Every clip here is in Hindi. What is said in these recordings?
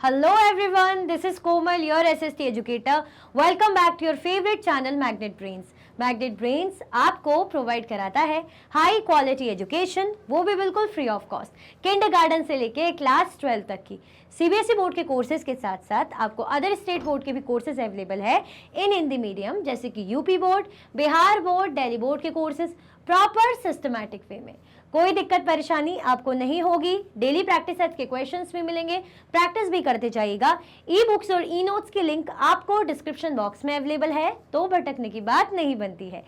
Hello everyone, this is Komal, your SST educator. Welcome back to your favorite channel Magnet Brains. Magnet brains आपको प्रोवाइड कराता है हाई क्वालिटी एजुकेशन, वो भी बिल्कुल फ्री ऑफ कॉस्ट, किंडरगार्टन से लेके क्लास 12 तक की सीबीएसई बोर्ड के कोर्सेज के साथ साथ आपको अदर स्टेट बोर्ड के भी कोर्सेज अवेलेबल है इन हिंदी मीडियम, जैसे कि UP board, Bihar board, Delhi board के कोर्सेज प्रॉपर सिस्टमैटिक वे में। कोई दिक्कत परेशानी आपको नहीं होगी। डेली प्रैक्टिस सेट के क्वेश्चंस भी मिलेंगे, प्रैक्टिस भी करते जाइएगा। ई बुक्स और ई नोट्स की लिंक आपको डिस्क्रिप्शन बॉक्स में अवेलेबल है, तो भटकने की बात नहीं बनती है।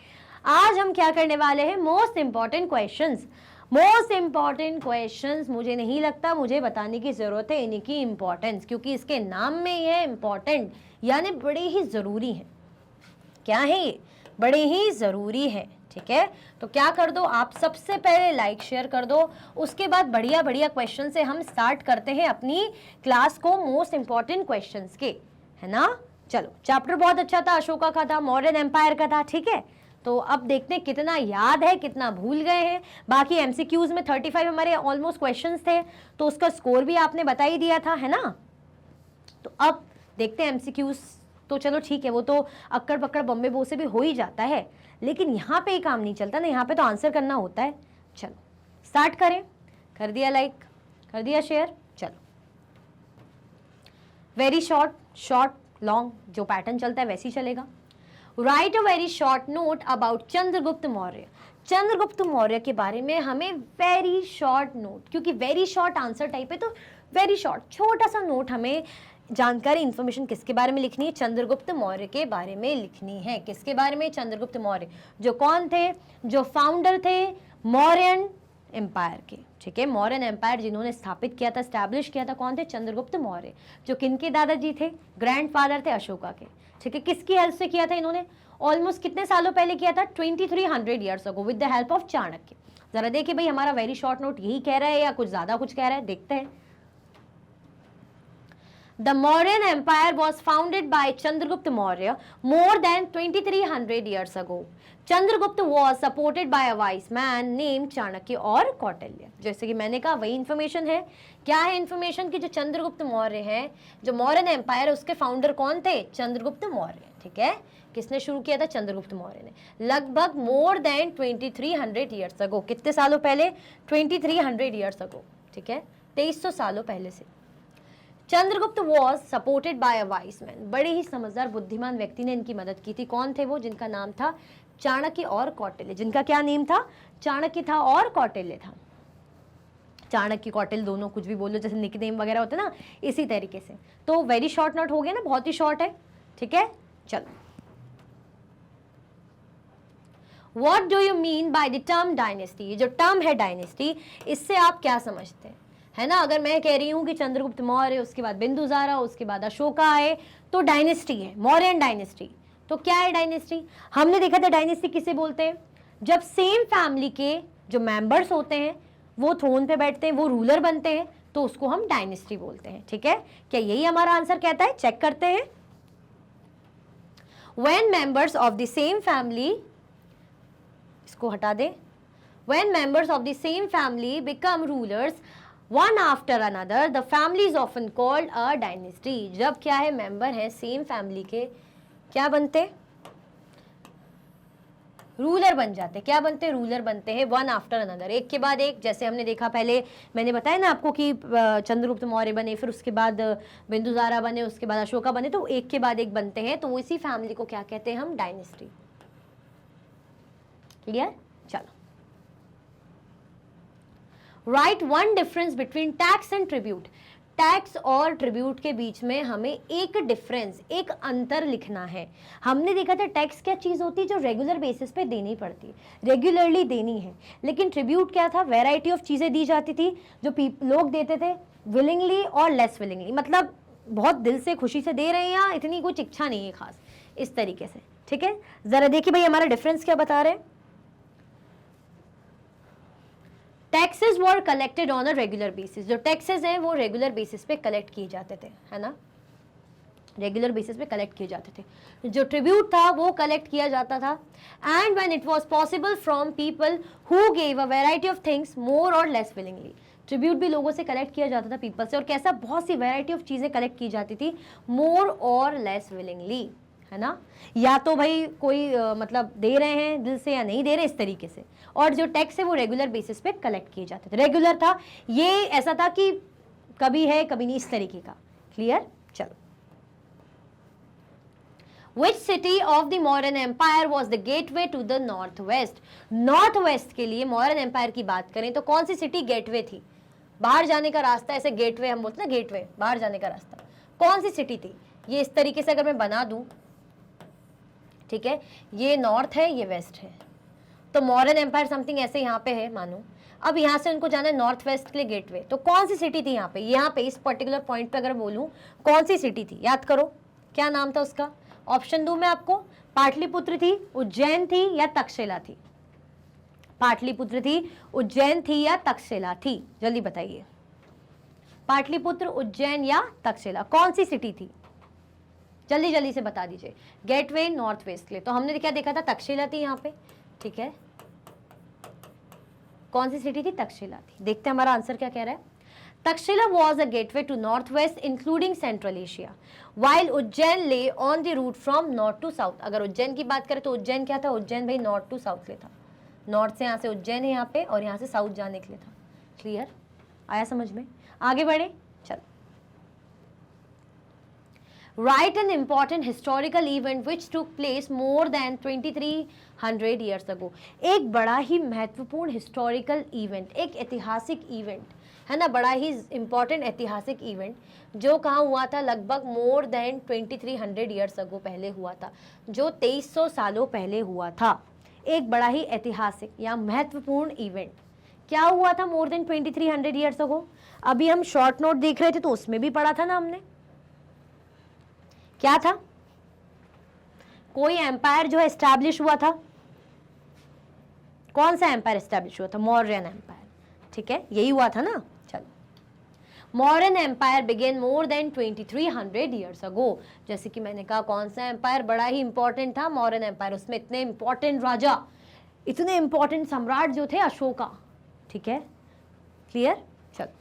आज हम क्या करने वाले हैं, most important questions. Most important questions मुझे नहीं लगता मुझे बताने की जरूरत है इनकी इंपॉर्टेंस, क्योंकि इसके नाम में ही है इंपॉर्टेंट, यानी बड़े ही जरूरी है। क्या है ये? बड़े ही जरूरी है। ठीक है, तो क्या कर दो आप, सबसे पहले लाइक शेयर कर दो, उसके बाद बढ़िया बढ़िया क्वेश्चन से हम स्टार्ट करते हैं अपनी क्लास को, मोस्ट इंपॉर्टेंट क्वेश्चंस के, है ना। चलो, चैप्टर बहुत अच्छा था, अशोका का था, मौर्यन एम्पायर का था। ठीक है, तो अब देखते हैं कितना याद है, कितना भूल गए हैं। बाकी एमसीक्यूज में 35 हमारे ऑलमोस्ट क्वेश्चंस थे, तो उसका स्कोर भी आपने बता ही दिया था, है ना। तो अब देखते हैं एमसीक्यूज, तो चलो ठीक है, वो तो अक्कड़ पक्कड़ बम्बे बो से भी हो ही जाता है, लेकिन यहाँ पे ही काम नहीं चलता ना, यहाँ पे तो आंसर करना होता है। चलो स्टार्ट करें। कर दिया लाइक, कर दिया शेयर। चलो, वेरी शॉर्ट, शॉर्ट लॉन्ग, जो पैटर्न चलता है वैसे ही चलेगा। Right a very short note about Chandragupta Maurya. Chandragupta Maurya के बारे में हमें वेरी शॉर्ट नोट, क्योंकि वेरी शॉर्ट आंसर टाइप है, तो वेरी शॉर्ट छोटा सा नोट हमें जानकारी, इंफॉर्मेशन किसके बारे में लिखनी है, चंद्रगुप्त मौर्य के बारे में लिखनी है। किसके बारे में? चंद्रगुप्त मौर्य, जो कौन थे, जो फाउंडर थे मौर्यन एम्पायर के। ठीक है, मौर्यन एम्पायर जिन्होंने स्थापित किया था, स्टैब्लिश किया था, कौन थे? चंद्रगुप्त मौर्य, जो किनके दादाजी थे? ग्रैंडफादर थे अशोका के। ठीक है, किसकी हेल्प से किया था इन्होंने? ऑलमोस्ट कितने सालों पहले किया था? 2300 years ago, with the help of Chanakya. जरा देखिए भाई, हमारा वेरी शॉर्ट नोट यही कह रहा है या कुछ ज्यादा कुछ कह रहा है, देखते हैं। The Mauryan Empire was founded by Chandragupta Maurya more than 2300 years ago. Chandragupta was supported by a wise man named Chanakya और कौटिल्य। जैसे कि मैंने कहा, वही इंफॉर्मेशन है। क्या है इंफॉर्मेशन की? जो चंद्रगुप्त मौर्य है, जो मौर्यन एम्पायर, उसके फाउंडर कौन थे? चंद्रगुप्त मौर्य। ठीक है, किसने शुरू किया था? चंद्रगुप्त मौर्य ने, लगभग मोर देन 2300 ईयर्स अगो। कितने सालों पहले? 2300 ईयर्स अगो। ठीक है, 2300 सालों पहले से। Chandragupta was supported by a wise man, बड़े ही समझदार बुद्धिमान व्यक्ति ने इनकी मदद की थी। कौन थे वो? जिनका नाम था चाणक्य और कौटिल्य। जिनका क्या नेम था? चाणक्य था और कौटिल्य था। चाणक्य कौटिल्य दोनों कुछ भी बोलो, जैसे निकनेम वगैरह होते ना, इसी तरीके से। तो वेरी शॉर्ट नोट हो गया ना, बहुत ही शॉर्ट है। ठीक है, चलो, what do you mean by the term dynasty? जो टर्म है डायनेस्टी, इससे आप क्या समझते हैं, है ना। अगर मैं कह रही हूं कि चंद्रगुप्त मौर्य, उसके बाद बिंदुसारा, उसके बाद अशोका आए, तो डायनेस्टी है, मौर्यन डायनेस्टी। तो क्या है डायनेस्टी? हमने देखा था डायनेस्टी किसे बोलते हैं, जब सेम फैमिली के जो मेंबर्स होते हैं वो थ्रोन पे बैठते हैं, वो रूलर बनते हैं, तो उसको हम डायनेस्टी बोलते हैं। ठीक है, क्या यही हमारा आंसर कहता है? चेक करते हैं। When members of the same family, इसको हटा दे, when members of the same family become rulers one after another, the family is often called a dynasty. जब क्या है, मेंबर है सेम फैमिली के, क्या बनते? रूलर बन जाते। क्या बनते? रूलर बनते हैं, वन आफ्टर अनदर, एक के बाद एक। जैसे हमने देखा पहले, मैंने बताया ना आपको कि चंद्रगुप्त मौर्य बने, फिर उसके बाद बिंदुसारा बने, उसके बाद अशोका बने, तो एक के बाद एक बनते हैं, तो इसी फैमिली को क्या कहते हैं हम? डायनेस्टी। क्लियर? चलो, right one difference between tax and tribute. Tax और ट्रिब्यूट के बीच में हमें एक डिफरेंस, एक अंतर लिखना है। हमने देखा था टैक्स क्या चीज होती है, जो रेगुलर बेसिस पे देनी पड़ती है, रेगुलरली देनी है। लेकिन ट्रिब्यूट क्या था? वैरायटी ऑफ चीजें दी जाती थी, जो लोग देते थे विलिंगली और लेस विलिंगली, मतलब बहुत दिल से खुशी से दे रहे हैं या इतनी कुछ इच्छा नहीं है खास, इस तरीके से। ठीक है, जरा देखिए भाई हमारा डिफरेंस क्या बता रहे हैं। Taxes were collected on a regular basis. जो टैक्सेस हैं वो रेगुलर बेसिस पे कलेक्ट किए जाते थे, है ना, रेगुलर बेसिस पे कलेक्ट किए जाते थे। जो ट्रिब्यूट था वो कलेक्ट किया जाता था, and when it was possible from people who gave a variety of things more और लेस विलिंगली। ट्रिब्यूट भी लोगों से कलेक्ट किया जाता था, पीपल से, और कैसा बहुत सी वैरायटी ऑफ चीज़ें कलेक्ट की जाती थी, मोर और लेस विलिंगली, है ना, या तो भाई कोई मतलब दे रहे हैं दिल से या नहीं दे रहे, इस तरीके से। और जो टैक्स है वो रेगुलर बेसिस पे कलेक्ट किए जाते थे, रेगुलर था, ये ऐसा था कि कभी है कभी नहीं, इस तरीके का। क्लियर? चलो, Which city of the Mauryan Empire was the gateway to the northwest? Northwest के लिए Mauryan Empire की बात करें तो कौन सी सिटी गेटवे थी, बाहर जाने का रास्ता, ऐसे गेटवे हम बोलते हैं ना, गेटवे बाहर जाने का रास्ता, कौन सी सिटी थी? ये इस तरीके से अगर मैं बना दूं, ठीक है, ये नॉर्थ है, ये वेस्ट है, तो मॉडर्न एम्पायर समथिंग ऐसे यहाँ पे है मानो। अब यहाँ से उनको जाना है नॉर्थ वेस्ट के लिए गेटवे, तो कौन सी सिटी थी यहाँ पे इस पर्टिकुलर पॉइंट पे अगर बोलूं कौन सी सिटी थी, याद करो क्या नाम था उसका। ऑप्शन दूं मैं आपको, पाटलिपुत्र थी, उज्जैन थी या तक्षशिला थी? पाटलिपुत्र थी, उज्जैन थी या तक्षशिला थी? जल्दी बताइए, पाटलिपुत्र, उज्जैन या तक्षशिला, कौन सी सिटी थी? जल्दी जल्दी से बता दीजिए। गेटवे नॉर्थ वेस्ट के लिए तो हमने क्या देखा था, तक्षशिला थी यहाँ पे, ठीक है, कौन सी सिटी थी? तक्षशिला थी। देखते हैं हमारा आंसर क्या कह रहा है। Takshashila was a gateway to northwest including central Asia, while Ujjain lay on the route from north to south। अगर उज्जैन की बात करें तो उज्जैन क्या था, उज्जैन भाई नॉर्थ टू साउथ ले था, नॉर्थ से यहाँ से उज्जैन है यहाँ पे और यहाँ से साउथ जाने के लिए था। क्लियर? आया समझ में? आगे बढ़े, चलो। Write an important historical event which took place more than 2300 years ago। एक बड़ा ही महत्वपूर्ण हिस्टोरिकल इवेंट, एक ऐतिहासिक इवेंट है ना, बड़ा ही इंपॉर्टेंट ऐतिहासिक इवेंट जो कहाँ हुआ था, लगभग मोर देन 2300 ईयर्स अगो पहले हुआ था, जो 2300 सालों पहले हुआ था। एक बड़ा ही ऐतिहासिक या महत्वपूर्ण इवेंट क्या हुआ था मोर देन 2300 ईयर्स अगो? अभी हम शॉर्ट नोट देख रहे थे तो उसमें भी पढ़ा था ना हमने, क्या था? कोई एम्पायर जो है एस्टैब्लिश हुआ था, कौन सा एम्पायर एस्टैब्लिश हुआ था? मौर्यन एम्पायर, ठीक है, यही हुआ था ना। चलो, Mauryan empire began more than 2300 years ago. जैसे कि मैंने कहा कौन सा एम्पायर बड़ा ही इंपॉर्टेंट था, मौर्यन एम्पायर। उसमें इतने इंपॉर्टेंट राजा, इतने इंपॉर्टेंट सम्राट जो थे, अशोका, ठीक है, क्लियर? चलो,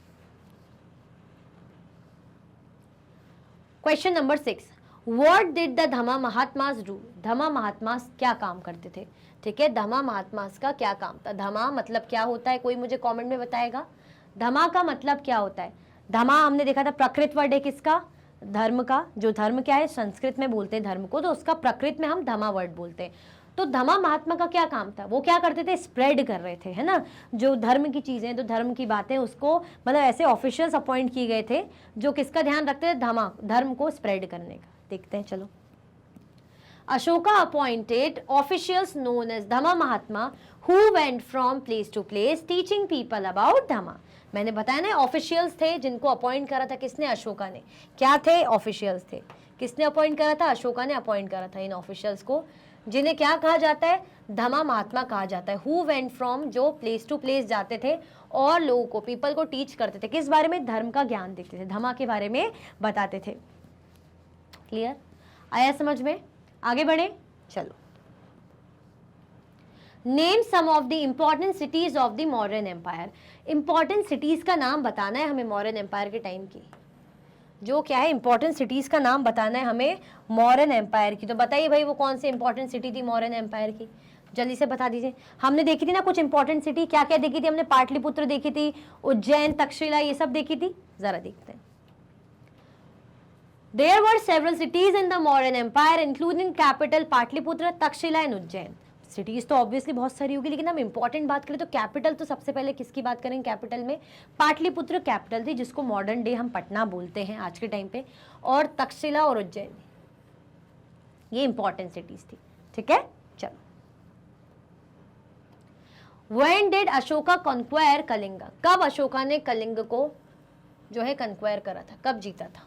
question number 6, what did the Dhamma mahatmas do? Dhamma mahatmas क्या काम करते थे? ठीक है, धमा महात्मास का क्या काम था? धमा मतलब क्या होता है, कोई मुझे कमेंट में बताएगा, धमा का मतलब क्या होता है? धमा हमने देखा था प्रकृत वर्ड है किसका? धर्म का। जो धर्म क्या है, संस्कृत में बोलते हैं धर्म को, तो उसका प्रकृत में हम धमा वर्ड बोलते हैं। तो धमा महात्मा का क्या काम था? वो क्या करते थे? स्प्रेड कर रहे थे, है ना, जो धर्म की चीजें, जो धर्म की बातें, उसको मतलब ऐसे ऑफिशियल्स अपॉइंट किए गए थे जो किसका ध्यान रखते थे? धमा, धर्म को स्प्रेड करने का। देखते हैं, चलो। Ashoka appointed officials known as Dhamma Mahatma who went from place to place teaching people about Dhamma। मैंने बताया ना, ऑफिशियल्स थे जिनको अपॉइंट करा था किसने? अशोका ने। क्या थे? ऑफिशियल्स थे। किसने अपॉइंट करा था? अशोका ने अपॉइंट करा था इन ऑफिशियल्स को, जिन्हें क्या कहा जाता है? धमा महात्मा कहा जाता है। हु वेंट फ्रॉम, जो प्लेस टू प्लेस जाते थे और लोगों को, पीपल को टीच करते थे। किस बारे में? धर्म का ज्ञान देते थे, धमा के बारे में बताते थे। क्लियर? आया समझ में? आगे बढ़े, चलो। Name some of the important cities of the Mauryan empire. Important cities का नाम बताना है हमें मौर्यन एम्पायर के टाइम की, जो क्या है, इंपॉर्टेंट सिटीज का नाम बताना है हमें मौर्यन एम्पायर की। तो बताइए भाई वो कौन सी इंपॉर्टेंट सिटी थी मौर्यन एम्पायर की, जल्दी से बता दीजिए। हमने देखी थी ना कुछ इंपॉर्टेंट सिटी, क्या क्या देखी थी हमने? पाटलिपुत्र देखी थी, उज्जैन, तक्षशिला, ये सब देखी थी। जरा देखते हैं। There were several cities in the Mauryan Empire, including capital Pataliputra, Takshashila and Ujjain. Cities तो ऑब्वियसली बहुत सारी होगी, लेकिन हम इंपॉर्टेंट बात करें तो कैपिटल तो सबसे पहले किसकी बात करेंगे? कैपिटल में पाटलिपुत्र कैपिटल थी, जिसको मॉडर्न डे हम पटना बोलते हैं आज के टाइम पे, और तक्षशिला और उज्जैन, ये इंपॉर्टेंट सिटीज थी। ठीक है, चलो। When did Ashoka कंक्वायर Kalinga? कब अशोका ने कलिंग को जो है कंक्वायर करा था, कब जीता था?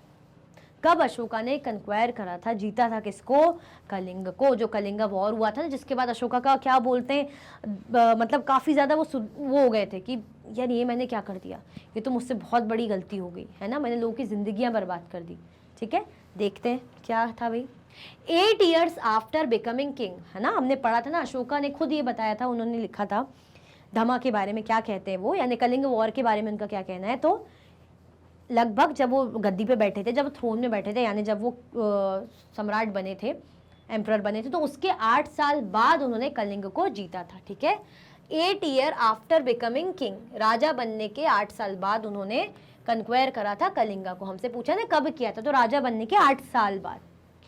कब अशोका ने कंक्वायर करा था, जीता था किसको? कलिंग को। जो कलिंगा वॉर हुआ था ना, जिसके बाद अशोका का क्या बोलते हैं, मतलब काफ़ी ज़्यादा वो हो गए थे कि यार ये मैंने क्या कर दिया, ये तो मुझसे बहुत बड़ी गलती हो गई है ना, मैंने लोगों की ज़िंदगियाँ बर्बाद कर दी। ठीक है, देखते हैं क्या था भाई। 8 years आफ्टर बिकमिंग किंग, है ना, हमने पढ़ा था ना, अशोका ने खुद ये बताया था, उन्होंने लिखा था धमा के बारे में क्या कहते हैं वो, यानी कलिंग वॉर के बारे में उनका क्या कहना है। तो लगभग जब वो गद्दी पे बैठे थे, जब थ्रोन में बैठे थे, यानी जब वो सम्राट बने थे, एम्परर बने थे, तो उसके 8 साल बाद उन्होंने कलिंग को जीता था। ठीक है, 8 ईयर आफ्टर बिकमिंग किंग, राजा बनने के 8 साल बाद उन्होंने कंक्वायर करा था कलिंगा को। हमसे पूछा ना कब किया था, तो राजा बनने के 8 साल बाद।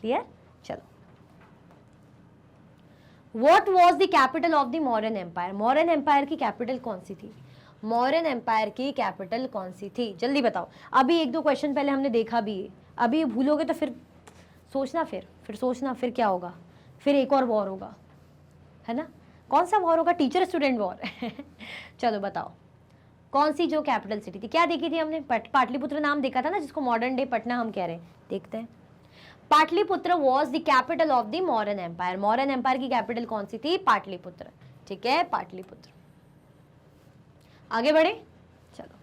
क्लियर। चलो, what was the capital of the Mauryan empire, Mauryan empire की कैपिटल कौन सी थी, मौर्यन एम्पायर की कैपिटल कौन सी थी, जल्दी बताओ। अभी 1-2 क्वेश्चन पहले हमने देखा भी है, अभी भूलोगे तो फिर सोचना, फिर सोचना, फिर क्या होगा, फिर एक और वॉर होगा, है ना। कौन सा वॉर होगा, टीचर स्टूडेंट वॉर। चलो बताओ, कौन सी जो कैपिटल सिटी थी, क्या देखी थी हमने, पाटलिपुत्र नाम देखा था ना, जिसको मॉडर्न डे पटना हम कह रहे हैं। देखते हैं, Pataliputra was the capital of the Mauryan empire, Mauryan empire की कैपिटल कौन सी थी, पाटलिपुत्र। ठीक है, पाटलिपुत्र। आगे बढ़े, चलो।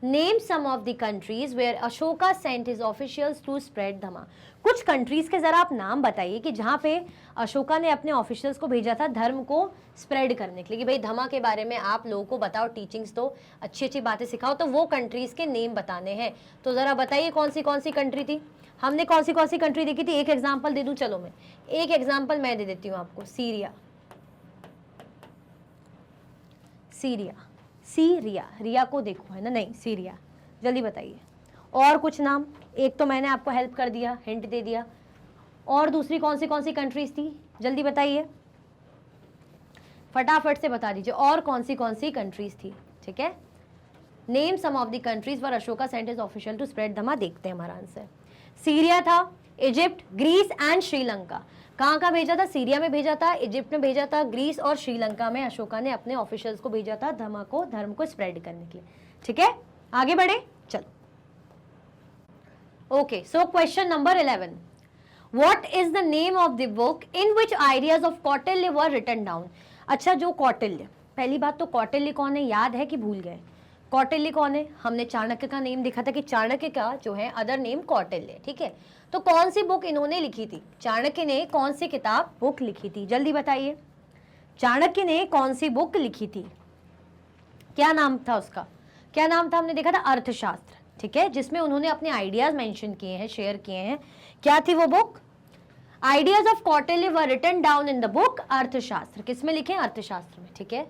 Name some of the countries where Ashoka sent his officials to spread Dhamma, कुछ कंट्रीज के जरा आप नाम बताइए कि जहां पे अशोका ने अपने ऑफिशियल्स को भेजा था धर्म को स्प्रेड करने के लिए, कि भाई धमा के बारे में आप लोगों को बताओ, टीचिंग्स दो, अच्छी अच्छी बातें सिखाओ, तो वो कंट्रीज के नेम बताने हैं। तो जरा बताइए कौन सी कंट्री थी, हमने कौन सी कंट्री देखी थी। एक एग्जाम्पल दे दूं, चलो मैं एक एग्जाम्पल मैं दे देती हूँ आपको, सीरिया, सीरिया, सीरिया, रिया को देखो, है ना, नहीं सीरिया, जल्दी बताइए। और कुछ नाम, एक तो मैंने आपको हेल्प कर दिया, हिंट दे दिया, और दूसरी कौन सी कंट्रीज थी, जल्दी बताइए, फटाफट से बता दीजिए, और कौन सी कंट्रीज थी। ठीक है, name some of the countries were Ashoka sent his official to spread Dhamma. देखते हैं हमारा आंसर, सीरिया था, इजिप्ट, ग्रीस एंड श्रीलंका। कहाँ भेजा था, सीरिया में भेजा था, इजिप्ट में भेजा था, ग्रीस और श्रीलंका में अशोका ने अपने ऑफिशियल्स को भेजा था धर्म को स्प्रेड करने के लिए। ठीक है, आगे बढ़े, चलो। Okay, so question number 11, what is the name of the book in which ideas of Kautilya were written down. अच्छा, जो कौटिल्य, पहली बात तो कौटिल्य कौन है, याद है कि भूल गए, कौटिल्य कौन है, हमने चाणक्य का नेम देखा था कि चाणक्य का जो है अदर नेम कौटिल्य। ठीक है, तो कौन सी बुक इन्होंने लिखी थी, चाणक्य ने कौन सी किताब बुक लिखी थी, जल्दी बताइए। चाणक्य ने कौन सी बुक लिखी थी, क्या नाम था उसका, क्या नाम था, हमने देखा था अर्थशास्त्र। ठीक है, जिसमें उन्होंने अपने आइडियाज मेंशन किए हैं, शेयर किए हैं। क्या थी वो book, ideas of Kautilya were written down in the book Arthashastra. किसमें लिखे, अर्थशास्त्र में। ठीक है,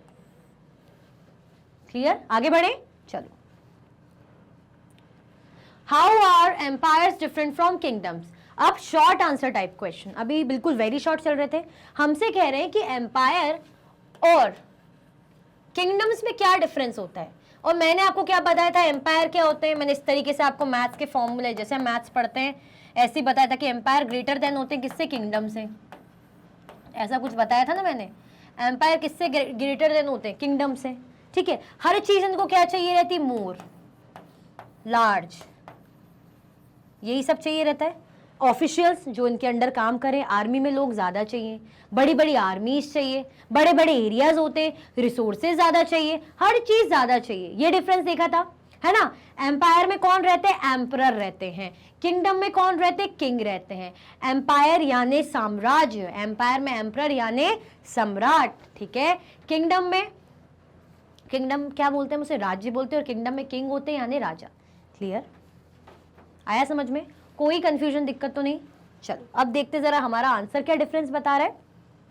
क्लियर, आगे बढ़े, चलो। How are empires different from kingdoms. अब शॉर्ट आंसर टाइप क्वेश्चन, अभी बिल्कुल वेरी शॉर्ट चल रहे थे। हमसे कह रहे हैं कि एम्पायर और किंगडम्स में क्या डिफरेंस होता है, और मैंने आपको क्या बताया था, एम्पायर क्या होते हैं, मैंने इस तरीके से आपको मैथ्स के फॉर्मूले, जैसे हम मैथ्स पढ़ते हैं ऐसे ही बताया था कि एम्पायर ग्रेटर देन होते हैं किससे, किंगडम से, ऐसा कुछ बताया था ना मैंने। एम्पायर किससे ग्रेटर देन होते हैं, किंगडम से। ठीक है, हर चीज इनको क्या चाहिए रहती, मोर, लार्ज, यही सब चाहिए रहता है। ऑफिशियल्स जो इनके अंडर काम करें, आर्मी में लोग ज्यादा चाहिए, बड़ी बड़ी आर्मीज चाहिए, बड़े बड़े एरियाज होते, रिसोर्सेज ज्यादा चाहिए, हर चीज ज्यादा चाहिए। ये डिफरेंस देखा था, है ना। एम्पायर में कौन रहते हैं, एम्परर रहते हैं। किंगडम में कौन रहते हैं, किंग रहते हैं। एम्पायर यानी साम्राज्य, एम्पायर में एम्परर यानी सम्राट। ठीक है, किंगडम में, किंगडम क्या बोलते हैं, उसे राज्य बोलते हैं, और किंगडम में किंग होते हैं यानी राजा। क्लियर, आया समझ में, कोई कंफ्यूजन, दिक्कत तो नहीं। चलो अब देखते जरा हमारा आंसर क्या डिफरेंस बता रहा है।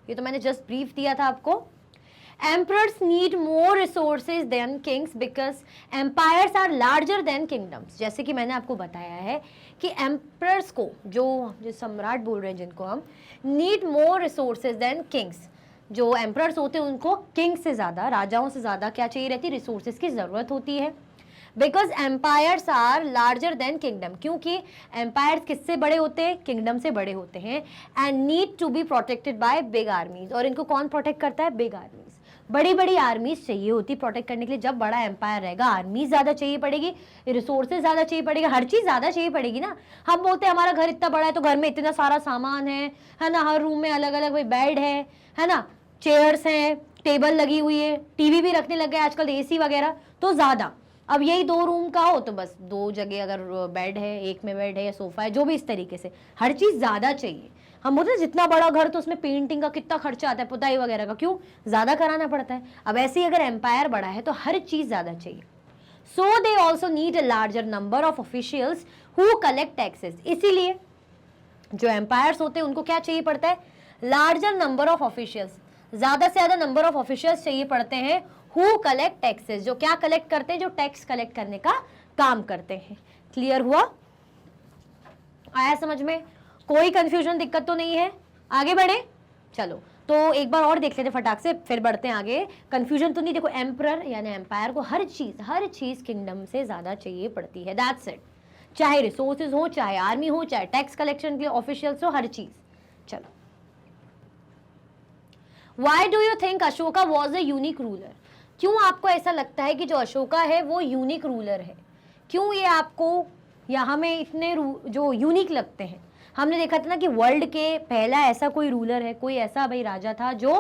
ये तो मैंने जस्ट ब्रीफ दिया था आपको। Emperors need more resources than kings because empires are larger than kingdoms। जैसे कि मैंने आपको बताया है कि emperors को, जो सम्राट बोल रहे हैं जिनको हम, need more resources than kings। जो emperors होते हैं उनको king से ज़्यादा, राजाओं से ज़्यादा क्या चाहिए रहती है, resources की ज़रूरत होती है। Because empires are larger than kingdom, क्योंकि एम्पायर्स किससे बड़े होते हैं, किंगडम से बड़े होते हैं। And need to be protected by big armies, और इनको कौन प्रोटेक्ट करता है, बिग आर्मीज। बड़ी बड़ी आर्मीज चाहिए होती प्रोटेक्ट करने के लिए। जब बड़ा एम्पायर रहेगा, आर्मीज ज्यादा चाहिए पड़ेगी, रिसोर्सेज ज्यादा चाहिए पड़ेगा, हर चीज ज्यादा चाहिए पड़ेगी ना। हम बोलते हैं हमारा घर इतना बड़ा है तो घर में इतना सारा सामान है ना, हर रूम में अलग अलग भाई बेड है ना, चेयर्स हैं, टेबल लगी हुई है, टीवी भी रखने लग गए आजकल, एसी वगैरह, तो ज्यादा। अब यही 2 रूम का हो तो बस 2 जगह अगर बेड है, एक में बेड है या सोफा है, जो भी, इस तरीके से हर चीज ज्यादा चाहिए। हम बोलते हैं जितना बड़ा घर तो उसमें पेंटिंग का कितना खर्चा आता है, पुताई वगैरह का, क्यों? ज्यादा कराना पड़ता है। अब ऐसे ही अगर एम्पायर बड़ा है तो हर चीज ज्यादा चाहिए। So they also need a larger number of officials who collect taxes. इसीलिए जो एम्पायर्स होते हैं उनको क्या चाहिए पड़ता है? लार्जर नंबर ऑफ ऑफिशियल्स, ज्यादा से ज्यादा नंबर ऑफ ऑफिशियल्स चाहिए पड़ते हैं हु कलेक्ट टैक्सेस, जो क्या कलेक्ट करते हैं? जो टैक्स कलेक्ट करने का काम करते हैं। क्लियर हुआ? आया समझ में? कोई कंफ्यूजन, दिक्कत तो नहीं है? आगे बढ़े, चलो तो एक बार और देख लेते फटाक से, फिर बढ़ते हैं आगे। कंफ्यूजन तो नहीं। देखो एम्परर यानी एम्पायर को हर चीज किंगडम से ज्यादा चाहिए पड़ती है, दैट्स इट। चाहे रिसोर्सेज हो, चाहे आर्मी हो, चाहे टैक्स कलेक्शन के लिए ऑफिशियल्स हो, हर चीज। चलो, why do you think Ashoka was a unique ruler? क्यों आपको ऐसा लगता है कि जो अशोका है वो यूनिक रूलर है? क्यों ये आपको या हमें इतने जो यूनिक लगते हैं? हमने देखा था ना कि वर्ल्ड के पहला ऐसा कोई रूलर है, कोई ऐसा भाई राजा था जो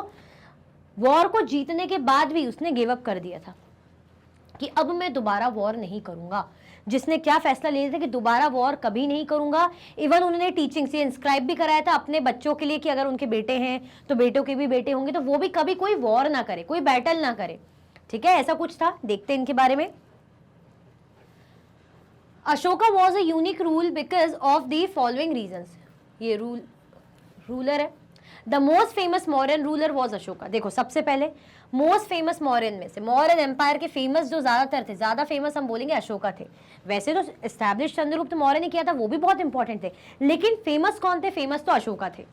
वॉर को जीतने के बाद भी उसने गिव अप कर दिया था कि अब मैं दोबारा वॉर नहीं करूंगा। जिसने क्या फैसला ले लिया था कि दोबारा वॉर कभी नहीं करूंगा। इवन उन्होंने टीचिंग से इंस्क्राइब भी कराया था अपने बच्चों के लिए कि अगर उनके बेटे हैं तो बेटों के भी बेटे होंगे तो वो भी कभी कोई वॉर ना करे, कोई बैटल ना करे। ठीक है, ऐसा कुछ था। देखते हैं इनके बारे में। Ashoka was a unique rule because of the following reasons. ये रूलर है। The most famous Mauryan ruler was Ashoka. देखो सबसे पहले मोस्ट फेमस मौर्यन में से, मौर्यन एम्पायर के फेमस जो ज्यादातर थे, ज्यादा फेमस हम बोलेंगे अशोका थे। वैसे तो एस्टैब्लिश चंद्रगुप्त मौर्य ने किया था, वो भी बहुत इंपॉर्टेंट थे, लेकिन फेमस कौन थे? फेमस तो अशोका थे।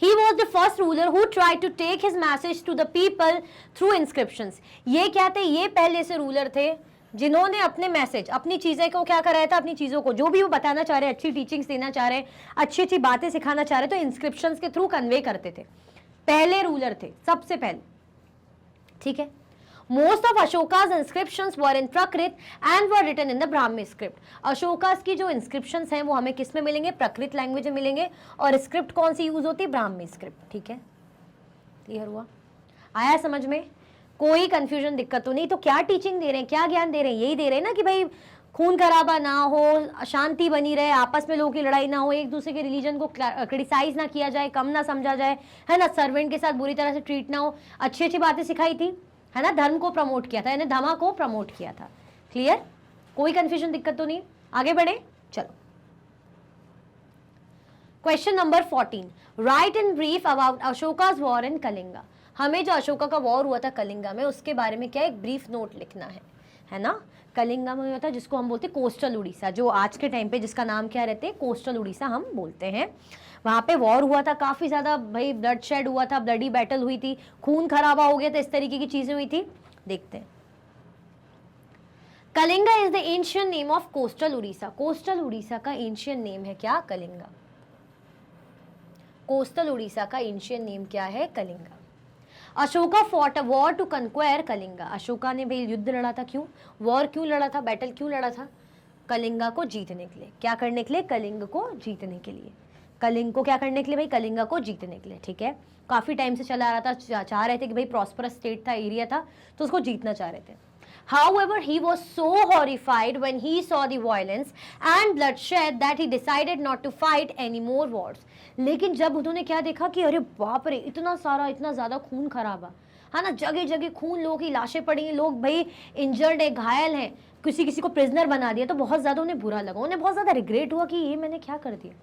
He was the first ruler who tried to take his message to the people through inscriptions. ये क्या थे? ये पहले से रूलर थे जिन्होंने अपने मैसेज, अपनी चीजें को क्या कराया था? अपनी चीजों को जो भी वो बताना चाह रहे, अच्छी टीचिंग्स देना चाह रहे, अच्छी अच्छी बातें सिखाना चाह रहे, तो इंस्क्रिप्शंस के थ्रू कन्वे करते थे। पहले रूलर थे, सबसे पहले। ठीक है। Most of Ashoka's inscriptions were in Prakrit and were written in the Brahmi script. Ashoka's की जो इंस्क्रिप्शंस हैं वो हमें किस में मिलेंगे? प्राकृत लैंग्वेज में मिलेंगे। और स्क्रिप्ट कौन सी यूज होती है? ब्राह्मी स्क्रिप्ट। ठीक है, क्लियर हुआ? आया समझ में? कोई कंफ्यूजन, दिक्कत तो नहीं? तो क्या टीचिंग दे रहे हैं, क्या ज्ञान दे रहे हैं? यही दे रहे हैं ना कि भाई खून खराबा ना हो, शांति बनी रहे, आपस में लोगों की लड़ाई ना हो, एक दूसरे के रिलीजन को क्रिटिसाइज ना किया जाए, कम ना समझा जाए, है ना, सर्वेंट के साथ बुरी तरह से ट्रीट ना हो, अच्छी अच्छी बातें सिखाई थी, है ना, धर्म को प्रमोट किया था, यानी धर्म को प्रमोट किया था। क्लियर? कोई कंफ्यूजन, दिक्कत तो नहीं? आगे बढ़े, चलो। Question number 14, right in brief about Ashoka's war in Kalinga. हमें जो अशोका का वॉर हुआ था कलिंगा में, उसके बारे में क्या एक ब्रीफ नोट लिखना है ना। कलिंगा में हुआ था जिसको हम बोलते हैं कोस्टल उड़ीसा, जो आज के टाइम पे जिसका नाम क्या रहते हैं? कोस्टल उड़ीसा हम बोलते हैं। वहां पे वॉर हुआ था, काफी ज्यादा भाई ब्लड शेड हुआ था, ब्लडी बैटल हुई थी, खून खराबा हो गया था, इस तरीके की चीजें हुई थी। देखते हैं। Kalinga is the ancient name of coastal Orissa. Coastal Orissa का एंशियंट नेम है क्या? कलिंगा। कोस्टल उड़ीसा का एंशियंट नेम क्या है? Kalinga. Ashoka fought a war to conquer Kalinga. Ashoka ने भाई युद्ध लड़ा था, क्यों? वॉर क्यों लड़ा था? बैटल क्यों लड़ा था? कलिंगा को जीतने के लिए। क्या करने के लिए? कलिंग को जीतने के लिए। कलिंग को क्या करने के लिए भाई? कलिंगा को जीतने के लिए। ठीक है, काफी टाइम से चला आ रहा था, चाह रहे थे कि भाई प्रॉस्परस स्टेट था, एरिया था, तो उसको जीतना चाह रहे थे। However, he was so horrified when he saw the violence and bloodshed that he decided not to fight any more wars. लेकिन जब उन्होंने क्या देखा कि अरे बाप रे, इतना सारा, इतना ज्यादा खून खराबा, है ना, जगह जगह खून, लोगों की लाशें पड़ी हैं, लोग भाई इंजर्ड है, घायल हैं, किसी किसी को प्रिजनर बना दिया, तो बहुत ज्यादा उन्हें बुरा लगा, उन्हें बहुत ज्यादा रिग्रेट हुआ कि ये मैंने क्या कर दिया,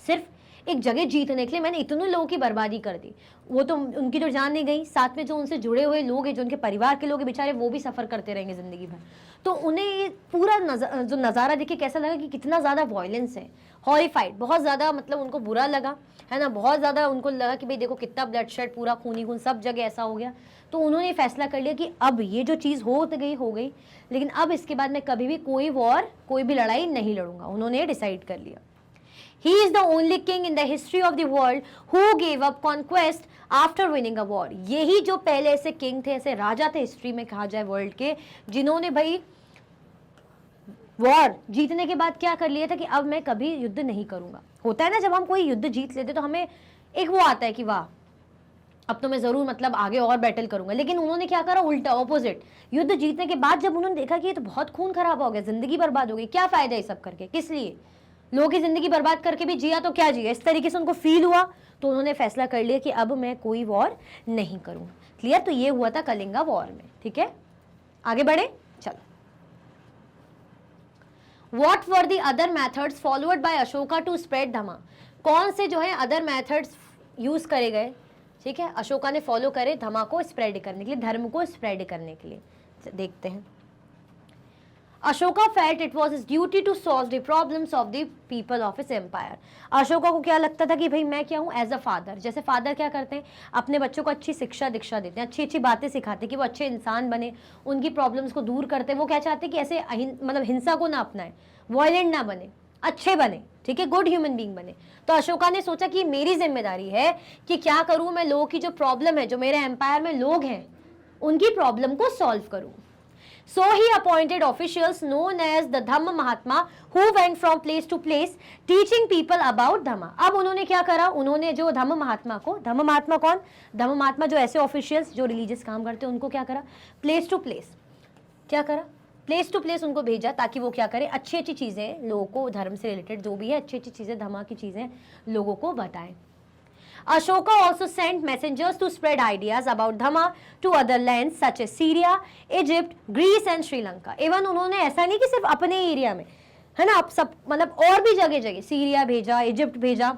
सिर्फ एक जगह जीतने के लिए मैंने इतने लोगों की बर्बादी कर दी। वो तो उनकी तो जान नहीं गई, साथ में जो उनसे जुड़े हुए लोग हैं, जो उनके परिवार के लोग हैं बेचारे, वो भी सफ़र करते रहेंगे ज़िंदगी भर। तो उन्हें ये पूरा जो नज़ारा देख के कैसा लगा कि कितना ज़्यादा वायलेंस है, हॉरिफाइड, बहुत ज़्यादा, मतलब उनको बुरा लगा, है ना, बहुत ज़्यादा उनको लगा कि भाई देखो कितना ब्लड शेड, पूरा खूनी खून सब जगह ऐसा हो गया। तो उन्होंने फैसला कर लिया कि अब ये जो चीज़ हो गई, लेकिन अब इसके बाद मैं कभी भी कोई वॉर, कोई भी लड़ाई नहीं लड़ूंगा। उन्होंने डिसाइड कर लिया। He is the only king in the history of the world who gave up conquest after winning a war. यही जो पहले ऐसे किंग थे, ऐसे राजा थे हिस्ट्री में कहा जाए वर्ल्ड के, जिन्होंने भाई वॉर जीतने के बाद क्या कर लिया था कि अब मैं कभी युद्ध नहीं करूंगा। होता है ना जब हम कोई युद्ध जीत लेते तो हमें एक वो आता है कि वाह अब तो मैं जरूर मतलब आगे और बैटल करूंगा, लेकिन उन्होंने क्या करा? उल्टा, ऑपोजिट। युद्ध जीतने के बाद जब उन्होंने देखा कि ये तो बहुत खून खराब हो गया, जिंदगी बर्बाद हो गई, क्या फायदा ये सब करके, किस लिए? लोगों की जिंदगी बर्बाद करके भी जिया तो क्या जिया, इस तरीके से उनको फील हुआ, तो उन्होंने फैसला कर लिया कि अब मैं कोई वॉर नहीं करूँ। क्लियर? तो ये हुआ था कलिंगा वॉर में। ठीक है, आगे बढ़े, चलो। What were the other methods followed by Ashoka to spread धमा? कौन से जो है अदर मेथड्स यूज करे गए, ठीक है, अशोका ने फॉलो करे धमा को स्प्रेड करने के लिए, धर्म को स्प्रेड करने के लिए? देखते हैं। Ashoka felt it was his duty to solve the problems of the people of his empire. Ashoka को क्या लगता था कि भाई मैं क्या हूँ, एज अ फादर, जैसे फादर क्या करते हैं, अपने बच्चों को अच्छी शिक्षा दीक्षा देते हैं, अच्छी अच्छी बातें सिखाते हैं कि वो अच्छे इंसान बने, उनकी प्रॉब्लम्स को दूर करते हैं। वो क्या चाहते हैं कि ऐसे मतलब हिंसा को ना अपनाए, वायलेंट ना बने, अच्छे बने, ठीक है, गुड ह्यूमन बीइंग बने। तो अशोका ने सोचा कि मेरी जिम्मेदारी है कि क्या करूं मैं, लोगों की जो प्रॉब्लम है, जो मेरे एम्पायर में लोग हैं, उनकी प्रॉब्लम को सॉल्व करूं। So he appointed officials known as the Dhamma Mahatma who went from place to place teaching people about Dhamma। अब उन्होंने क्या करा, उन्होंने जो धम्म महात्मा को, धम्म महात्मा कौन, धम्म महात्मा जो ऐसे ऑफिशियल्स जो रिलीजियस काम करते हैं, उनको क्या करा, प्लेस टू प्लेस, क्या करा, प्लेस टू प्लेस उनको भेजा, ताकि वो क्या करें, अच्छी अच्छी चीज़ें लोगों को, धर्म से रिलेटेड जो भी है अच्छी अच्छी चीज़ें, धम्मा की चीज़ें लोगों को बताएं। Ashoka also sent messengers to spread ideas about Dhamma to other lands such as Syria, Egypt, Greece and Sri Lanka। Even उन्होंने ऐसा नहीं कि सिर्फ अपने एरिया में, है ना, अब सब मतलब और भी जगह जगह, सीरिया भेजा, इजिप्ट भेजा,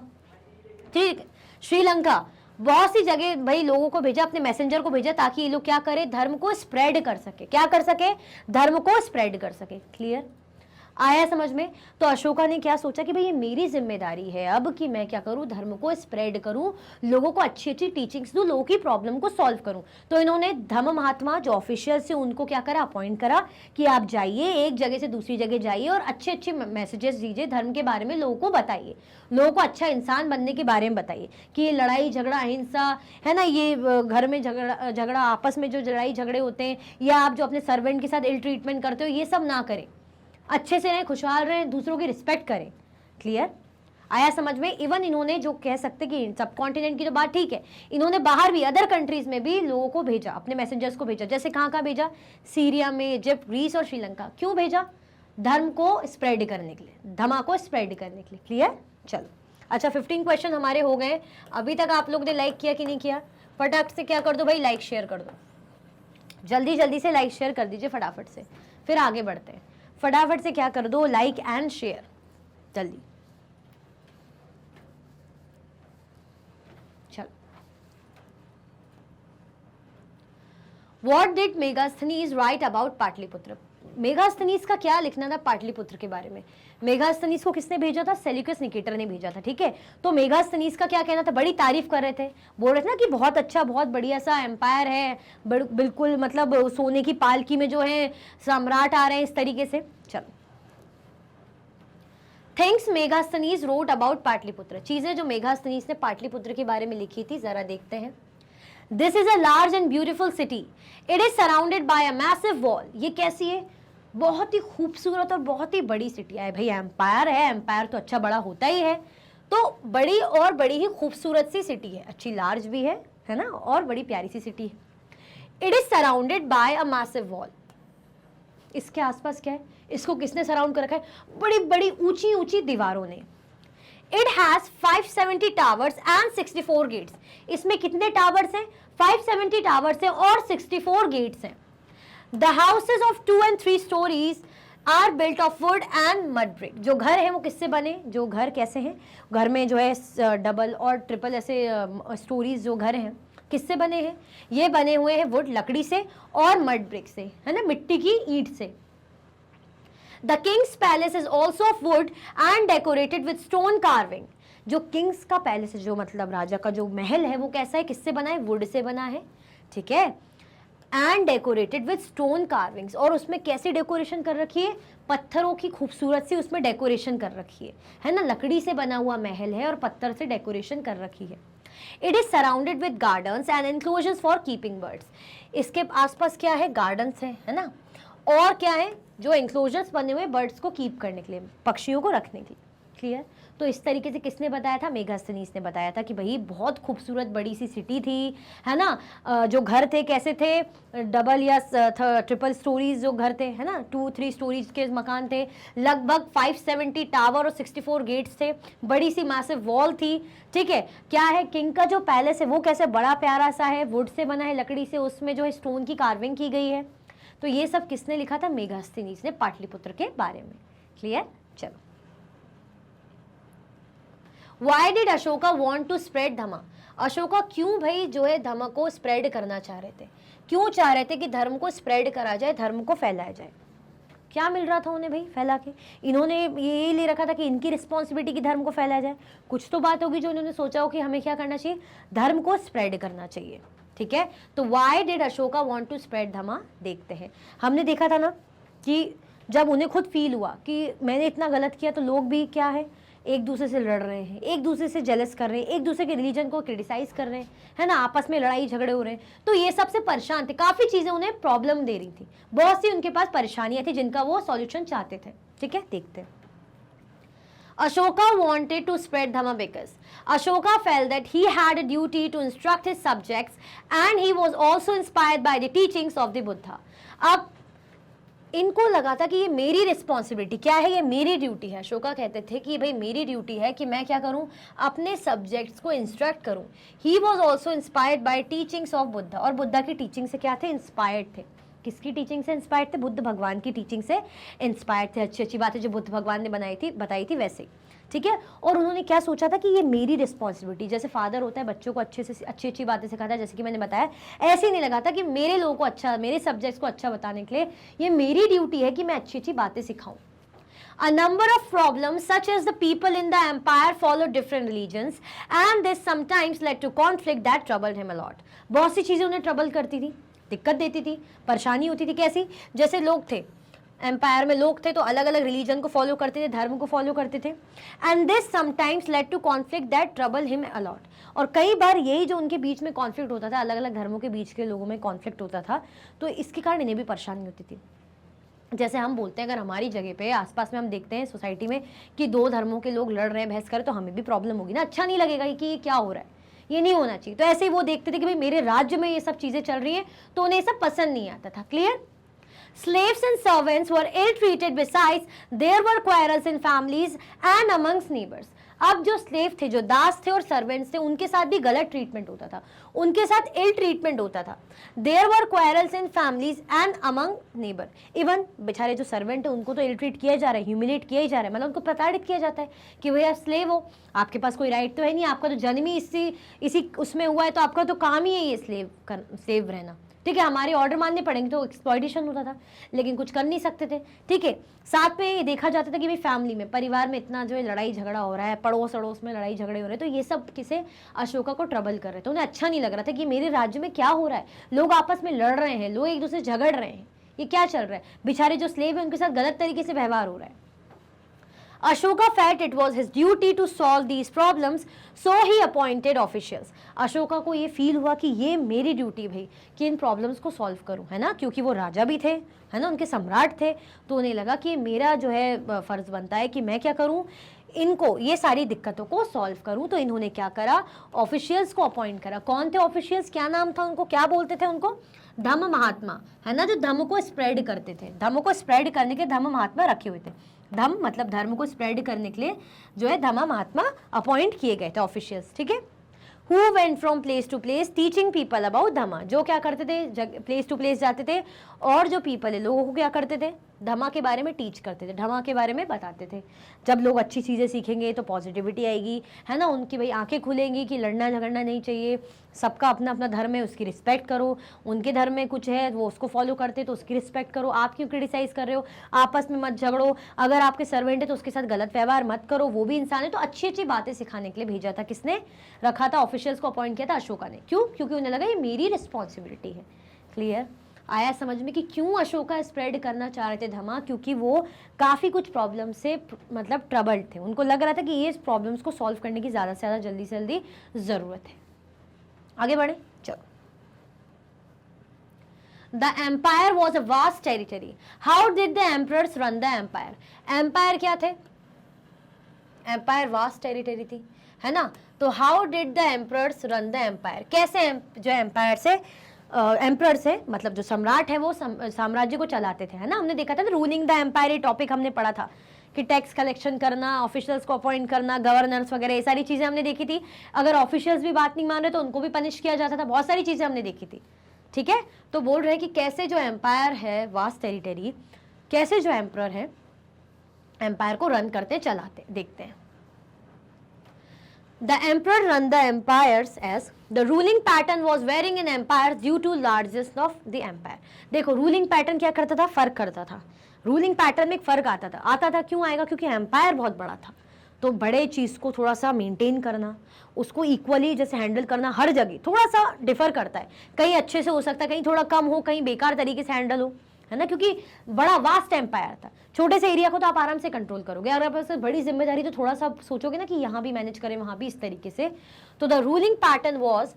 ठीक, श्रीलंका, बहुत सी जगह भाई लोगों को भेजा, अपने मैसेंजर को भेजा, ताकि ये लोग क्या करें, धर्म को स्प्रेड कर सके, क्या कर सके, धर्म को स्प्रेड कर सके। क्लियर आया समझ में? तो अशोका ने क्या सोचा कि भाई ये मेरी जिम्मेदारी है अब कि मैं क्या करूं, धर्म को स्प्रेड करूं, लोगों को अच्छी अच्छी टीचिंग्स दूं, लोगों की प्रॉब्लम को सॉल्व करूं। तो इन्होंने धम्म महात्मा जो ऑफिशियल से उनको क्या करा, अपॉइंट करा कि आप जाइए, एक जगह से दूसरी जगह जाइए और अच्छे अच्छे मैसेजेस दीजिए, धर्म के बारे में लोगों को बताइए, लोगों को अच्छा इंसान बनने के बारे में बताइए कि ये लड़ाई झगड़ा अहिंसा है ना, ये घर में झगड़ा आपस में जो लड़ाई झगड़े होते हैं, या आप जो अपने सर्वेंट के साथ इल ट्रीटमेंट करते हो, ये सब ना करें, अच्छे से रहें, खुशहाल रहें, दूसरों की रिस्पेक्ट करें। क्लियर आया समझ में? इवन इन्होंने जो कह सकते कि सब कॉन्टिनेंट की तो बात ठीक है, इन्होंने बाहर भी अदर कंट्रीज में भी लोगों को भेजा, अपने मैसेंजर्स को भेजा। जैसे कहाँ कहाँ भेजा, सीरिया में, इजिप्ट, ग्रीस और श्रीलंका। क्यों भेजा? धर्म को स्प्रेड करने के लिए, धमा को स्प्रेड करने के लिए। क्लियर? चलो अच्छा, 15 क्वेश्चन हमारे हो गए। अभी तक आप लोग ने लाइक किया कि नहीं किया? फटाफट से क्या कर दो भाई, लाइक शेयर कर दो, जल्दी जल्दी से लाइक शेयर कर दीजिए फटाफट से, फिर आगे बढ़ते हैं। फटाफट से क्या कर दो, लाइक एंड शेयर, जल्दी। चलो, What did Megasthenes right about Pataliputra? Megasthenes का क्या लिखना था पाटलिपुत्र के बारे में? मेगास्थनीज को किसने भेजा था? सेल्यूकस निकेटर ने भेजा था। ठीक है, तो मेगास्थनीज का क्या कहना था? बड़ी तारीफ कर रहे थे, बोल रहे थे ना कि बहुत अच्छा, बहुत बढ़िया सा एम्पायर है, बिल्कुल मतलब सोने की पालकी में जो है सम्राट आ रहे हैं, इस तरीके से। चलो, things Megasthenes wrote about Pataliputra, चीजें जो मेगास्थनीज ने पाटलिपुत्र के बारे में लिखी थी, जरा देखते हैं। This is a large and beautiful city, it is surrounded by a massive wall. ये कैसी है? बहुत ही खूबसूरत और बहुत ही बड़ी सिटी है भाई, एम्पायर है, एम्पायर तो अच्छा बड़ा होता ही है, तो बड़ी और बड़ी ही खूबसूरत सी सिटी है, अच्छी लार्ज भी है ना, और बड़ी प्यारी सी सिटी है। It is surrounded by a massive wall, इसके आसपास क्या है? इसको किसने सराउंड कर रखा है? बड़ी बड़ी ऊंची ऊंची दीवारों ने। It has 570 towers and 64 gates, इसमें कितने टावर्स हैं? 570 टावर्स हैं और 64 गेट्स हैं। The houses of 2 and 3 storeys are built of wood and mud brick, जो घर हैं वो किससे बने? जो घर कैसे हैं? घर में जो है डबल और ट्रिपल ऐसे स्टोरीज जो घर हैं किससे बने हैं? ये बने हुए हैं वुड, लकड़ी से, और मड ब्रिक से, है ना, मिट्टी की ईंट से। The Kings palace is also of wood and decorated with stone carving, जो किंग्स का पैलेस है, जो मतलब राजा का जो महल है, वो कैसा है? किससे बना है? वुड से बना है। ठीक है, and decorated with stone carvings, और उसमें कैसी डेकोरेशन कर रखी है? पत्थरों की खूबसूरत सी उसमें डेकोरेशन कर रखी है ना, लकड़ी से बना हुआ महल है और पत्थर से डेकोरेशन कर रखी है। It is surrounded with gardens and enclosures for keeping birds, इसके आसपास क्या है? गार्डन्स है ना, और क्या है? जो एनक्लोजर्स बने हुए बर्ड्स को कीप करने के लिए, पक्षियों को रखने के लिए। क्लियर। तो इस तरीके से किसने बताया था, मेगास्थनीज ने बताया था कि भाई बहुत खूबसूरत बड़ी सी सिटी थी, है ना। जो घर थे कैसे थे, डबल या ट्रिपल स्टोरीज जो घर थे, है ना, 2-3 स्टोरीज के मकान थे, लगभग 570 टावर और 64 गेट्स थे, बड़ी सी मैसिव वॉल थी, ठीक है। क्या है, किंग का जो पैलेस है वो कैसे बड़ा प्यारा सा है, वुड से बना है, लकड़ी से, उसमें जो है स्टोन की कार्विंग की गई है। तो ये सब किसने लिखा था, मेगास्थनीज ने पाटलिपुत्र के बारे में। क्लियर। चलो, why did Ashoka want to spread Dhamma, Ashoka क्यों भाई जो है धर्म को स्प्रेड करना चाह रहे थे, क्यों चाह रहे थे कि धर्म को स्प्रेड करा जाए, धर्म को फैलाया जाए। क्या मिल रहा था उन्हें भाई फैला के, इन्होंने ये ले रखा था कि इनकी रिस्पॉन्सिबिलिटी की धर्म को फैलाया जाए। कुछ तो बात होगी जो इन्होंने सोचा हो कि हमें क्या करना चाहिए, धर्म को स्प्रेड करना चाहिए, ठीक है। तो why did Ashoka want to spread Dhamma, देखते हैं। हमने देखा था ना कि जब उन्हें खुद फील हुआ कि मैंने इतना गलत किया, तो लोग भी क्या है, एक दूसरे से लड़ रहे हैं, एक दूसरे से जेलस कर रहे हैं, एक दूसरे के रिलीजन को क्रिटिसाइज कर रहे हैं, है ना, आपस में लड़ाई झगड़े हो रहे हैं। तो ये सबसे परेशान थे, काफ़ी चीज़ें उन्हें प्रॉब्लम दे रही थी, बहुत सी उनके पास परेशानियां थी जिनका वो सॉल्यूशन चाहते थे, ठीक है। देखते हैं। Ashoka wanted to spread Dhamma because Ashoka felt that he had a duty to instruct his subjects and he was also inspired by the teachings of the Buddha. अब इनको लगा था कि ये मेरी रिस्पॉन्सिबिलिटी क्या है, ये मेरी ड्यूटी है। अशोका कहते थे कि भाई मेरी ड्यूटी है कि मैं क्या करूं, अपने सब्जेक्ट्स को इंस्ट्रक्ट करूं। He was also inspired by teachings of Buddha, और बुद्धा की टीचिंग से क्या थे, इंस्पायर्ड थे। किसकी टीचिंग से इंस्पायर्ड थे, बुद्ध भगवान की टीचिंग से इंस्पायर्ड थे। अच्छी अच्छी बातें जो बुद्ध भगवान ने बताई थी वैसे, ठीक है। और उन्होंने क्या सोचा था कि ये मेरी रिस्पॉन्सिबिलिटी, जैसे फादर होता है बच्चों को अच्छे से अच्छी बातें सिखाता है, जैसे कि मैंने बताया, ऐसे ही नहीं लगा था कि मेरे लोगों को अच्छा, मेरे सब्जेक्ट्स को अच्छा बताने के लिए ये मेरी ड्यूटी है कि मैं अच्छी अच्छी बातें सिखाऊं। A number of problems such as the people in the empire followed different religions and this sometimes led to conflict that troubled him a lot. बहुत सी चीज़ें उन्हें ट्रबल करती थी, दिक्कत देती थी, परेशानी होती थी। कैसी, जैसे लोग थे एम्पायर में, लोग थे तो अलग अलग रिलीजन को फॉलो करते थे, धर्म को फॉलो करते थे। And this sometimes led to conflict that trouble him a lot, और कई बार यही जो उनके बीच में कॉन्फ्लिक्ट होता था, अलग अलग धर्मों के बीच के लोगों में कॉन्फ्लिक्ट होता था, तो इसके कारण इन्हें भी परेशानी होती थी। जैसे हम बोलते हैं, अगर हमारी जगह पे आसपास में हम देखते हैं सोसाइटी में कि दो धर्मों के लोग लड़ रहे हैं, बहस कर, तो हमें भी प्रॉब्लम होगी ना, अच्छा नहीं लगेगा कि ये क्या हो रहा है, ये नहीं होना चाहिए। तो ऐसे ही वो देखते थे कि भाई मेरे राज्य में ये सब चीज़ें चल रही हैं, तो उन्हें ये सब पसंद नहीं आता था। Clear. Slaves and servants were ill-treated. Besides, there were quarrels in families and amongst neighbors. अब जो स्लेव थे, जो दास थे और सर्वेंट्स थे, उनके साथ भी गलत ट्रीटमेंट होता था, उनके साथ इल ट्रीटमेंट होता था। There were quarrels in families and among neighbour. Even बेचारे जो सर्वेंट है उनको तो इल ट्रीट किया जा रहा है, ह्यूमिलेट किया ही जा रहा है, मतलब उनको प्रताड़ित किया जाता है कि भैया स्लेव हो, आपके पास कोई राइट तो है नहीं, आपका तो जन्म ही इसी उसमें हुआ है, तो आपका तो काम ही है ये स्लेव रहना, ठीक है। हमारे ऑर्डर मानने पड़ेंगे, तो एक्सप्लॉयटेशन होता था, लेकिन कुछ कर नहीं सकते थे, ठीक है। साथ में ये देखा जाता था कि भाई फैमिली में, परिवार में इतना जो है लड़ाई झगड़ा हो रहा है, पड़ोस अड़ोस में लड़ाई झगड़े हो रहे हैं, तो ये सब किसे, अशोका को ट्रबल कर रहे थे। उन्हें अच्छा नहीं लग रहा था कि मेरे राज्य में क्या हो रहा है, लोग आपस में लड़ रहे हैं, लोग एक दूसरे से झगड़ रहे हैं, ये क्या चल रहा है, बेचारे जो स्लेव है उनके साथ गलत तरीके से व्यवहार हो रहा है। Ashoka felt it was his duty to solve these problems, so he appointed officials. Ashoka को ये फील हुआ कि ये मेरी ड्यूटी भाई कि इन प्रॉब्लम्स को सॉल्व करूं, है ना, क्योंकि वो राजा भी थे, है ना, उनके सम्राट थे, तो उन्हें लगा कि मेरा जो है फर्ज बनता है कि मैं क्या करूं, इनको ये सारी दिक्कतों को सॉल्व करूं। तो इन्होंने क्या करा, ऑफिशियल्स को अपॉइंट करा। कौन थे ऑफिशियल्स, क्या नाम था उनको, क्या बोलते थे उनको, धम्म महात्मा, है ना, जो धम्म को स्प्रेड करते थे, धम्म को स्प्रेड करने के धम्म महात्मा रखे हुए थे। धम्म मतलब धर्म को स्प्रेड करने के लिए जो है धम्म महात्मा अपॉइंट किए गए थे, ऑफिशियल्स, ठीक है। Who went from place to place teaching people about धम्मा, जो क्या करते थे, प्लेस टू प्लेस जाते थे और जो पीपल है, लोगों को क्या करते थे, धम्मा के बारे में टीच करते थे, धम्मा के बारे में बताते थे। जब लोग अच्छी चीज़ें सीखेंगे तो पॉजिटिविटी आएगी, है ना, उनकी भाई आंखें खुलेंगी कि लड़ना झगड़ना नहीं चाहिए, सबका अपना अपना धर्म है, उसकी रिस्पेक्ट करो, उनके धर्म में कुछ है वो उसको फॉलो करते तो उसकी रिस्पेक्ट करो, आप क्यों क्रिटिसाइज कर रहे हो, आपस में मत झगड़ो, अगर आपके सर्वेंट है तो उसके साथ गलत व्यवहार मत करो, वो भी इंसान है। तो अच्छी अच्छी बातें सिखाने के लिए भेजा था, किसने रखा था, ऑफिशियल्स को अपॉइंट किया था अशोका ने। क्यों, क्योंकि उन्हें लगा ये मेरी रिस्पॉन्सिबिलिटी है। क्लियर आया समझ में कि क्यों अशोका स्प्रेड करना चाह रहे थे धमा, क्योंकि वो काफ़ी कुछ प्रॉब्लम से मतलब ट्रबल्ड थे, उनको लग रहा था कि ये प्रॉब्लम्स को सॉल्व करने की ज़्यादा से ज़्यादा जल्दी से जल्दी ज़रूरत है। आगे बढ़े, चलो। The empire was a vast territory. How did the emperors run the empire. Empire क्या थे, एम्पायर वास्ट टेरिटरी थी, है ना। तो how did the emperors run the empire, कैसे जो एम्पायर से एम्परर से मतलब जो सम्राट है वो साम्राज्य को चलाते थे, है ना। हमने देखा था ना रूलिंग द एम्पायर, ये टॉपिक हमने पढ़ा था कि टैक्स कलेक्शन करना, ऑफिशियल्स को अपॉइंट करना, गवर्नर्स वगैरह, ये सारी चीजें हमने देखी थी। अगर ऑफिशियल्स भी बात नहीं मान रहे तो उनको भी पनिश किया जाता था, बहुत सारी चीजें हमने देखी थी, ठीक है। तो बोल रहे हैं कि कैसे जो एम्पायर है वास्ट टेरिटरी, कैसे जो एम्परर है एम्पायर को रन करते चलाते, देखते हैं। The emperor run the empires as the ruling pattern was varying in empires due to largest of the empire। देखो रूलिंग पैटर्न क्या करता था, फर्क करता था। रूलिंग पैटर्न में एक फर्क आता था क्यों आएगा, क्योंकि एम्पायर बहुत बड़ा था, तो बड़े चीज को थोड़ा सा मेंटेन करना, उसको इक्वली जैसे हैंडल करना हर जगह थोड़ा सा डिफर करता है। कहीं अच्छे से हो सकता है, कहीं थोड़ा कम हो, कहीं बेकार तरीके से हैंडल हो, है ना, क्योंकि बड़ा वास्ट एम्पायर था। छोटे से एरिया को तो आप आराम से कंट्रोल करोगे, अगर आपके पास बड़ी जिम्मेदारी तो थोड़ा सा सोचोगे ना कि यहाँ भी मैनेज करें, वहां भी इस तरीके से। तो the ruling pattern was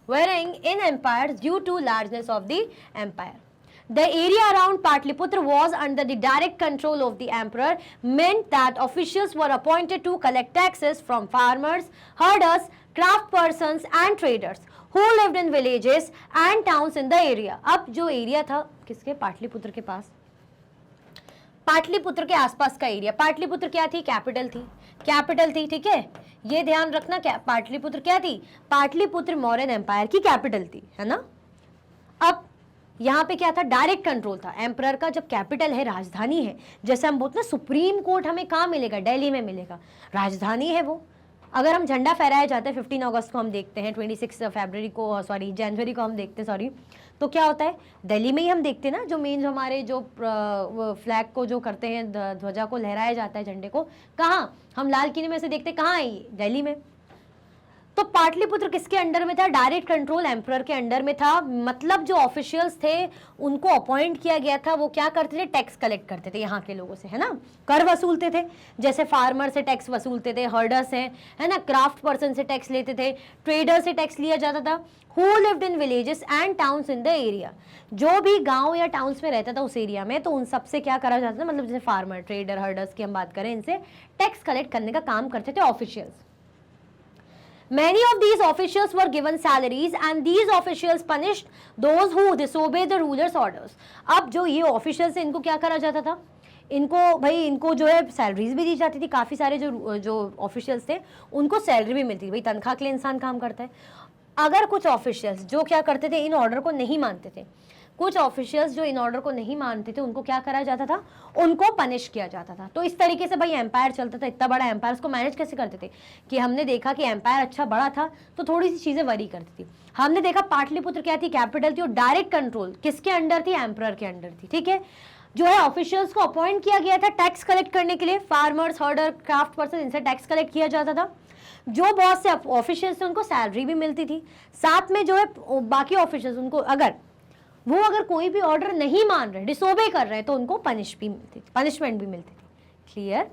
varying in empire due to largeness of the empire. The area around Patliputra was under the direct control of the emperor, meant that officials were appointed to collect taxes from farmers, herders, craft persons and traders who lived in villages and towns in the area। अब जो एरिया था किसके, पाटलिपुत्र के पास, पाटलिपुत्र के आसपास का एरिया। पाटलिपुत्र क्या थी, कैपिटल थी, ठीक है, ये ध्यान रखना। क्या पाटलिपुत्र क्या थी, पाटलिपुत्र मौर्यन एम्पायर की कैपिटल थी, है ना। अब यहाँ पे क्या था, डायरेक्ट कंट्रोल था एम्परर का। जब कैपिटल है, राजधानी है, जैसे हम बोलते हैं सुप्रीम कोर्ट हमें कहाँ मिलेगा, दिल्ली में मिलेगा, राजधानी है वो। अगर हम झंडा फहराया जाता है 15 अगस्त को हम देखते हैं, 26 फरवरी को जनवरी को हम देखते हैं तो क्या होता है, दिल्ली में ही हम देखते हैं ना। जो मेन हमारे जो फ्लैग को जो करते हैं, ध्वजा को लहराया जाता है, झंडे को, कहाँ हम लाल किले में से देखते हैं, कहाँ है ये, दिल्ली में। तो पाटलिपुत्र किसके अंडर में था, डायरेक्ट कंट्रोल एम्परर के अंडर में था। मतलब जो ऑफिशियल्स थे उनको अपॉइंट किया गया था, वो क्या करते थे, टैक्स कलेक्ट करते थे यहाँ के लोगों से, है ना, कर वसूलते थे। जैसे फार्मर से टैक्स वसूलते थे, हर्डर्स हैं, है ना, क्राफ्ट पर्सन से टैक्स लेते थे, ट्रेडर से टैक्स लिया जाता था। Who lived in villages and towns in the area, जो भी गांव या टाउन्स में रहता था उस एरिया में, तो उन सबसे क्या करा जाता था, मतलब जैसे फार्मर, ट्रेडर, हर्डर्स की हम बात करें, इनसे टैक्स कलेक्ट करने का काम करते थे officials. Many of these officials were given salaries and these officials punished those who disobey the ruler's orders। अब जो ये ऑफिशियल्स हैं इनको क्या करा जाता था, इनको जो है सैलरीज भी दी जाती थी। काफ़ी सारे जो ऑफिशियल्स थे उनको सैलरी भी मिलती थी, भाई तनख्वाह के लिए इंसान काम करता है। अगर कुछ ऑफिशियल्स जो क्या करते थे, इन ऑर्डर को नहीं मानते थे, कुछ ऑफिशियल्स जो इन ऑर्डर को नहीं मानते थे, उनको क्या करा जाता था, उनको पनिश किया जाता था। तो इस तरीके से भाई एम्पायर चलता था। इतना बड़ा एम्पायर, उसको मैनेज कैसे करते थे, कि हमने देखा कि एम्पायर अच्छा बड़ा था तो थोड़ी सी चीजें वरी करती थी। हमने देखा पाटलिपुत्र क्या थी, कैपिटल थी, और डायरेक्ट कंट्रोल किसके अंडर थी, एम्परर के अंडर थी, ठीक है। जो है ऑफिशियल्स को अपॉइंट किया गया था टैक्स कलेक्ट करने के लिए, फार्मर्स, हर्डर, क्राफ्ट पर्सन, इनसे टैक्स कलेक्ट किया जाता था। जो बहुत से ऑफिशियल्स थे उनको सैलरी भी मिलती थी। साथ में जो है बाकी ऑफिशियल्स, उनको अगर कोई भी ऑर्डर नहीं मान रहे, डिसोबे कर रहे हैं, तो उनको पनिशमेंट भी मिलती थी। Clear.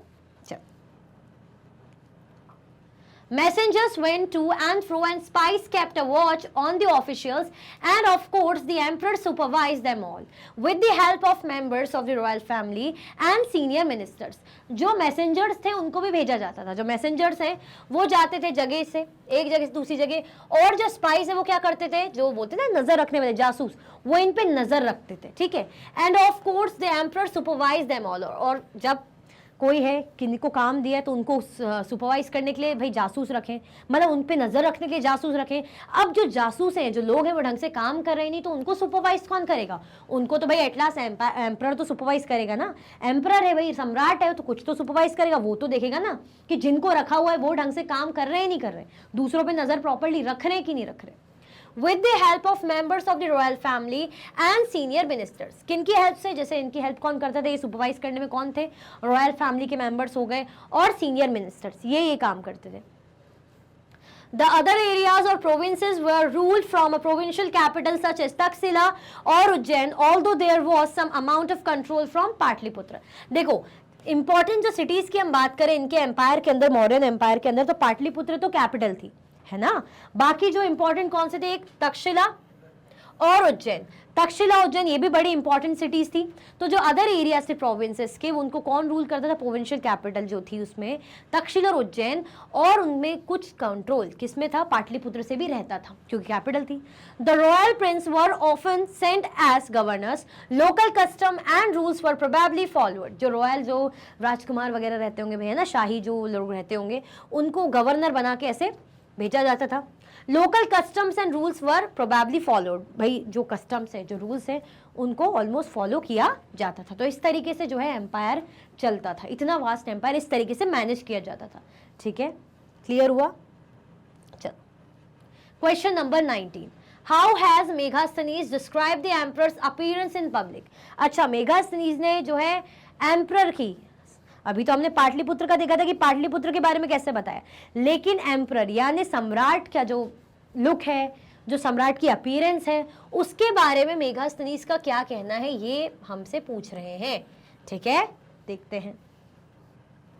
Messengers went to and fro and spies kept a watch on the officials, and of course the emperor supervised them all with the help of members of the royal family and senior ministers। जो मैसेंजर्स थे उनको भी भेजा जाता था। जो मैसेंजर्स हैं वो जाते थे जगह से, एक जगह से दूसरी जगह, और जो स्पाइस है वो क्या करते थे, जो बोलते ना नजर रखने वाले जासूस, वो इन पे नजर रखते थे, ठीक है। End of course the emperor supervise them all, और जब कोई है किन्हीं को काम दिया है तो उनको सुपरवाइज करने के लिए भाई जासूस रखें, मतलब उन पे नजर रखने के लिए जासूस रखें। अब जो जासूस हैं, जो लोग हैं, वो ढंग से काम कर रहे नहीं, तो उनको सुपरवाइज कौन करेगा, उनको तो भाई एटलास एम्परर तो सुपरवाइज करेगा ना। एम्परर है भाई, सम्राट है, तो कुछ तो सुपरवाइज करेगा, वो तो देखेगा ना कि जिनको रखा हुआ है वो ढंग से काम कर रहे हैं नहीं कर रहे, दूसरों पर नजर प्रॉपरली रख रहे हैं कि नहीं रख रहे। With the help of members of the royal family and senior ministers, किनकी हेल्प से, जैसे इनकी हेल्प कौन करता था, ये सुपरवाइज करने में कौन थे, रॉयल फैमिली के मेंबर्स हो गए, और सीनियर मिनिस्टर्स, ये काम करते थे। The other areas or provinces were ruled from a provincial capital such as Taxila or Ujjain, although there was some amount of control from Patliputra। देखो इंपॉर्टेंट जो सिटीज की हम बात करें इनके एम्पायर के अंदर, मौर्यन एम्पायर के अंदर, तो पाटलिपुत्र तो कैपिटल थी, है ना। बाकी जो इंपॉर्टेंट कौन से थे, एक तक्षशिला और उज्जैन। तक्षशिला उज्जैन ये भी बड़ी इंपॉर्टेंट सिटीज थी। तो जो अदर एरियाज थे प्रोविंसेस के, उनको कौन रूल करता था? प्रोविंशियल कैपिटल जो थी उसमें तक्षशिला और उज्जैन, और उनमें कुछ कंट्रोल किसमें था? पाटलिपुत्र से भी रहता था क्योंकि कैपिटल थी। The royal prince were often sent as governors, local custom and rules were probably followed. जो रॉयल, जो राजकुमार वगैरह रहते होंगे भैया ना, शाही जो लोग रहते होंगे, उनको गवर्नर बना के ऐसे भेजा जाता था। Local customs and rules were probably followed, भाई जो कस्टम्स है, जो रूल्स है, उनको ऑलमोस्ट फॉलो किया जाता था। तो इस तरीके से जो है एम्पायर चलता था, इतना वास्ट एम्पायर इस तरीके से मैनेज किया जाता था। ठीक है, क्लियर हुआ? चलो, question number 19, how has Megasthenes describe the emperors appearance in public. अच्छा, मेगास्थनीज ने जो है एम्परर की, अभी तो हमने पाटलिपुत्र का देखा था कि पाटलिपुत्र के बारे में कैसे बताया, लेकिन एम्परर यानी सम्राट का जो लुक है, जो सम्राट की अपीयरेंस है, उसके बारे में मेगास्थनीज का क्या कहना है, ये हमसे पूछ रहे हैं। ठीक है, देखते हैं।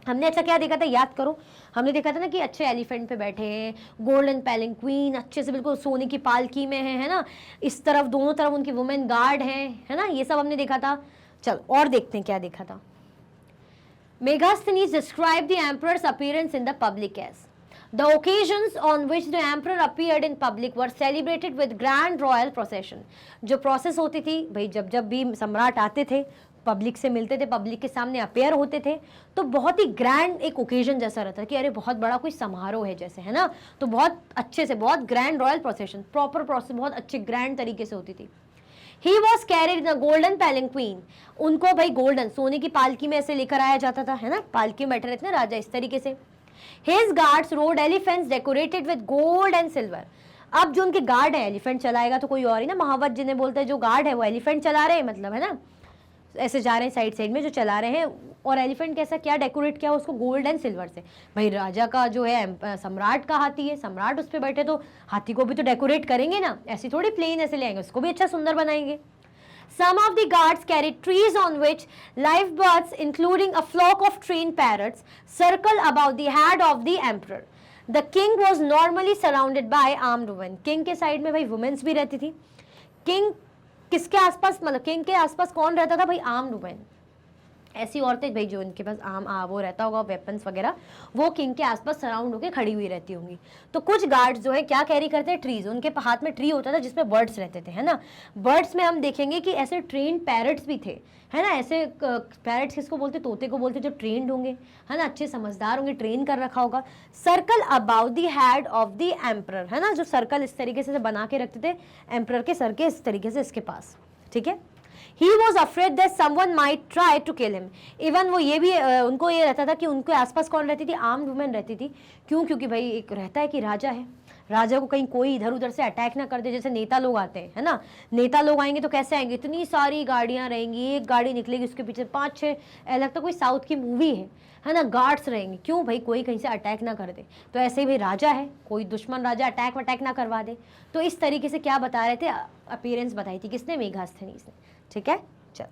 हमने अच्छा क्या देखा था, याद करो। हमने देखा था ना कि अच्छे एलिफेंट पे बैठे हैं, गोल्डन पैलिंक्वीन अच्छे से बिल्कुल सोने की पालकी में है ना, इस तरफ दोनों तरफ उनकी वुमेन गार्ड है ना, ये सब हमने देखा था। चलो और देखते हैं क्या देखा था। Megasthenes described the emperor's appearance in the public as the occasions on which the emperor appeared in public were celebrated with grand royal procession। जो प्रोसेस होती थी भाई, जब जब भी सम्राट आते थे, पब्लिक से मिलते थे, पब्लिक के सामने अपेयर होते थे, तो बहुत ही ग्रैंड एक ओकेजन जैसा रहता है कि अरे बहुत बड़ा कोई समारोह है जैसे, है ना। तो बहुत अच्छे से, बहुत grand royal procession, proper process बहुत अच्छे ग्रैंड तरीके से होती थी। He was carried in a golden palanquin। उनको भाई गोल्डन, सोने की पालकी में ऐसे लेकर आया जाता था, है ना, पालकी में बैठे रहते ना राजा, इस तरीके से। His guards rode elephants decorated with gold and silver। अब जो उनके गार्ड है, एलिफेंट चलाएगा तो कोई और ही ना, महावत जिन्हें बोलते हैं, जो गार्ड है वो एलिफेंट चला रहे हैं, मतलब है ना, ऐसे जा रहे हैं साइड साइड में जो चला रहे हैं। और एलिफेंट कैसा, क्या डेकोरेट किया उसको? गोल्ड एंड सिल्वर से। भाई राजा का जो है, सम्राट का हाथी है, सम्राट उस पर बैठे, तो हाथी को भी तो डेकोरेट करेंगे ना, ऐसी थोड़ी प्लेन ऐसे ले आएंगे, उसको भी अच्छा सुंदर बनाएंगे। Some of the guards carried trees on which live birds, including a flock of trained parrots, circle above the head of the emperor। The king was normally surrounded by armed women। king के साइड में भाई वुमेन्स भी रहती थी। king किसके आसपास, मतलब किंग के आसपास कौन रहता था भाई? आर्म्ड वुमेन, ऐसी औरतें भाई जो इनके पास वो रहता होगा वेपन्स वगैरह, वो किंग के आसपास सराउंड होकर खड़ी हुई रहती होंगी। तो कुछ गार्ड्स जो है क्या कैरी करते हैं? ट्रीज। उनके हाथ में ट्री होता था जिसमें बर्ड्स रहते थे, है ना। बर्ड्स में हम देखेंगे कि ऐसे ट्रेन पैरट्स भी थे, है ना। ऐसे पैरट्स किसको बोलते? तोते को बोलते, जो ट्रेंड होंगे, है ना, अच्छे समझदार होंगे, ट्रेन कर रखा होगा। Circle about the head of the emperor, है ना, जो सर्कल इस तरीके से बना के रखते थे एम्परर के सर के इस तरीके से इसके पास। ठीक है। He was afraid that someone might try to kill him। Even वो ये भी उनको ये रहता था कि उनके आसपास कौन रहती थी? आर्म्ड वुमेन रहती थी। क्यों? क्योंकि भाई एक रहता है कि राजा है, राजा को कहीं कोई इधर उधर से अटैक ना कर दे। जैसे नेता लोग आते हैं, है ना, नेता लोग आएंगे तो कैसे आएंगे? इतनी सारी गाड़ियां रहेंगी, एक गाड़ी निकलेगी उसके पीछे 5-6, लगता कोई साउथ की मूवी है ना, गार्ड्स रहेंगे। क्यों भाई? कोई कहीं से अटैक ना कर दे। तो ऐसे ही भाई राजा है, कोई दुश्मन राजा अटैक वटैक ना करवा दे। तो इस तरीके से क्या बता रहे थे? अपीयरेंस बताई थी किसने? मेगास्थनीज ने। ठीक है, चल।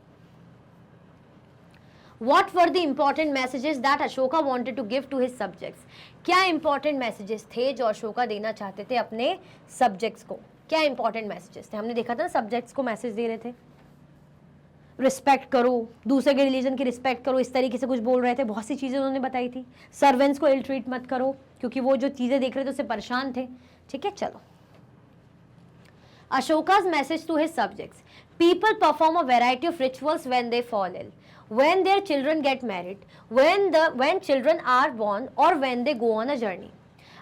What were the important messages that Ashoka wanted to give to his subjects? क्या इंपॉर्टेंट मैसेजेस थे जो अशोका देना चाहते थे अपने सब्जेक्ट्स को? क्या इंपॉर्टेंट मैसेजेस थे? हमने देखा था ना, सब्जेक्ट्स को मैसेज दे रहे थे, रिस्पेक्ट करो, दूसरे के रिलीजन की रिस्पेक्ट करो, इस तरीके से कुछ बोल रहे थे। बहुत सी चीज़ें उन्होंने बताई थी। सर्वेंट्स को इल ट्रीट मत करो, क्योंकि वो जो चीज़ें देख रहे थे उससे परेशान थे। ठीक है, चलो। Ashoka's message to his subjects: people perform a variety of rituals when they fall ill, when their children get married, when children are born, or when they go on a journey।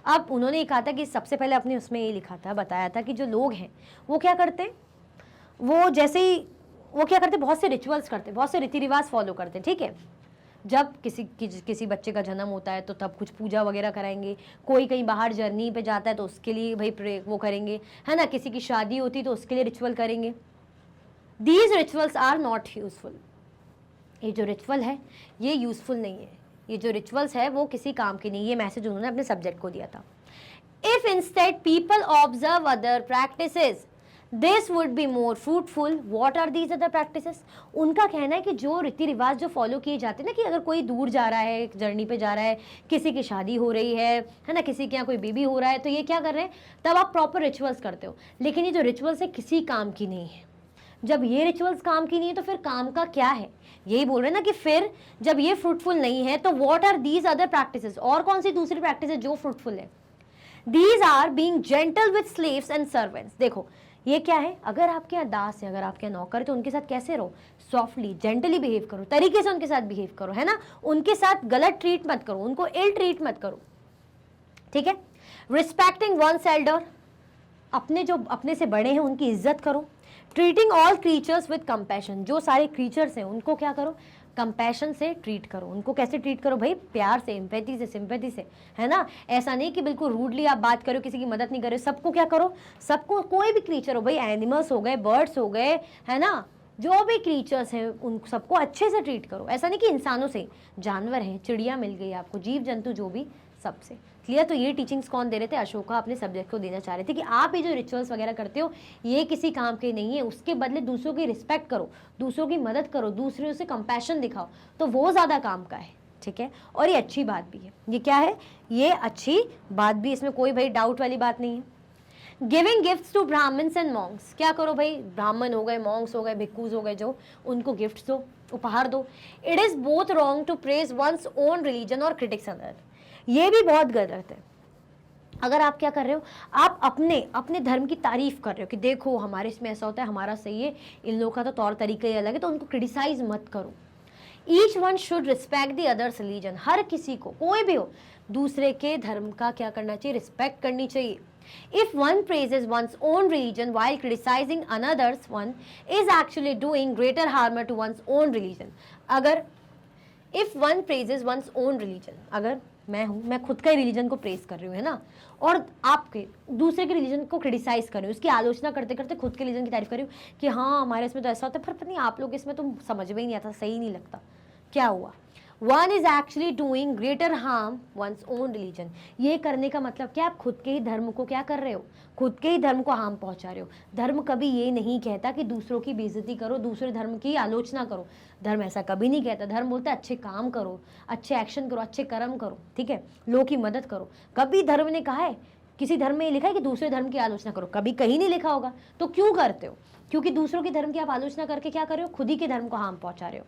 अब उन्होंने ये कहा था कि सबसे पहले अपने उसमें ये लिखा था, बताया था कि जो लोग हैं वो क्या करते हैं, वो जैसे ही वो क्या करते, बहुत से रिचुअल्स करते, बहुत से रीति रिवाज फॉलो करते। ठीक है। जब किसी बच्चे का जन्म होता है तो तब कुछ पूजा वगैरह कराएंगे, कोई कहीं बाहर जर्नी पे जाता है तो उसके लिए भाई वो करेंगे, है ना, किसी की शादी होती है तो उसके लिए रिचुअल करेंगे। These rituals are not useful. ये जो रिचुअल है ये यूजफुल नहीं है, ये जो रिचुअल्स है वो किसी काम की नहीं। ये मैसेज उन्होंने अपने सब्जेक्ट को दिया था। If instead people observe other practices this would be more fruitful. What are these other practices? उनका कहना है कि जो रीति रिवाज जो फॉलो किए जाते हैं ना, कि अगर कोई दूर जा रहा है, जर्नी पे जा रहा है, किसी की शादी हो रही है ना, किसी के यहाँ कोई बेबी हो रहा है, तो ये क्या कर रहे हैं, तब आप प्रॉपर रिचुअल्स करते हो। लेकिन ये जो रिचुअल्स है किसी काम की नहीं है। जब ये रिचुअल्स काम की नहीं है तो फिर काम का क्या है? यही बोल रहे हैं ना कि फिर जब ये फ्रूटफुल नहीं है तो what are these other practices? और कौन सी दूसरी प्रैक्टिस है जो फ्रूटफुल है? These are being gentle with slaves and servants. देखो ये क्या है, अगर आपके यहाँ दास है, अगर आपके यहाँ नौकर है, तो उनके साथ कैसे रहो? सॉफ्टली, जेंटली बिहेव करो, तरीके से उनके साथ बिहेव करो, है ना। उनके साथ गलत ट्रीट मत करो, उनको इल ट्रीट मत करो, ठीक है। रिस्पेक्टिंग वंस एल्डर, अपने जो अपने से बड़े हैं उनकी इज्जत करो। Treating all creatures with compassion, जो सारे क्रीचर्स हैं उनको क्या करो, कंपैशन से ट्रीट करो। उनको कैसे ट्रीट करो भाई? प्यार से, एम्पैथी से, सिंपैथी से, है ना। ऐसा नहीं कि बिल्कुल रूडली आप बात करो, किसी की मदद नहीं करो। सबको क्या करो, सबको, कोई भी क्रीचर हो भाई, एनिमल्स हो गए, बर्ड्स हो गए, है ना, जो भी क्रीचर्स हैं उन सबको अच्छे से ट्रीट करो। ऐसा नहीं कि इंसानों से, जानवर हैं, चिड़िया मिल गई आपको, जीव जंतु जो भी, सबसे। क्लियर? तो ये टीचिंग्स कौन दे रहे थे? अशोका अपने सब्जेक्ट को देना चाह रहे थे कि आप ये जो रिचुअल्स वगैरह करते हो ये किसी काम के नहीं है, उसके बदले दूसरों की रिस्पेक्ट करो, दूसरों की मदद करो, दूसरों से कंपैशन दिखाओ, तो वो ज़्यादा काम का है, ठीक है। और ये अच्छी बात भी है। ये क्या है? ये अच्छी बात भी, इसमें कोई भाई डाउट वाली बात नहीं है। Giving gifts to Brahmins and monks, क्या करो भाई, ब्राह्मण हो गए, मॉन्क्स हो गए, भिक्खूज हो गए, जो उनको गिफ्ट्स दो, उपहार दो। It is both wrong to praise one's own religion और क्रिटिक्स अदर, ये भी बहुत गलत है। अगर आप क्या कर रहे हो, आप अपने धर्म की तारीफ कर रहे हो कि देखो हमारे इसमें ऐसा होता है, हमारा सही है, इन लोगों का तो तौर तरीका ही अलग है, तो उनको क्रिटिसाइज मत करो। Each one should respect the others religion, हर किसी को, कोई भी हो, दूसरे के धर्म का क्या करना चाहिए, रिस्पेक्ट करनी चाहिए। If one praises one's own religion while criticizing another's one is actually doing greater harm to one's own religion. अगर if one praises one's own religion, अगर मैं हूँ, मैं खुद का ही रिलीजन को प्रेस कर रही हूँ, है ना, और आपके दूसरे के रिलीजन को क्रिटिसाइज कर रही हूँ, उसकी आलोचना करते करते खुद के रिलीजन की तारीफ कर रही हूँ कि हाँ हमारे इसमें तो ऐसा होता है, पर पता नहीं आप लोग इसमें तो समझ में ही नहीं आता, सही नहीं लगता, क्या हुआ? One is actually doing greater harm once own religion. ये करने का मतलब क्या, आप खुद के ही धर्म को क्या कर रहे हो, खुद के ही धर्म को हार्म पहुंचा रहे हो। धर्म कभी ये नहीं कहता कि दूसरों की बेइज्जती करो, दूसरे धर्म की आलोचना करो, धर्म ऐसा कभी नहीं कहता। धर्म बोलता है अच्छे काम करो, अच्छे एक्शन करो, अच्छे कर्म करो, ठीक है, लोगों की मदद करो। कभी धर्म ने कहा है, किसी धर्म में ये लिखा है कि दूसरे धर्म की आलोचना करो? कभी कहीं नहीं लिखा होगा। तो क्यों करते हो? क्योंकि दूसरों के धर्म की आप आलोचना करके क्या कर रहे हो, खुद ही के धर्म को हार्म पहुंचा रहे हो।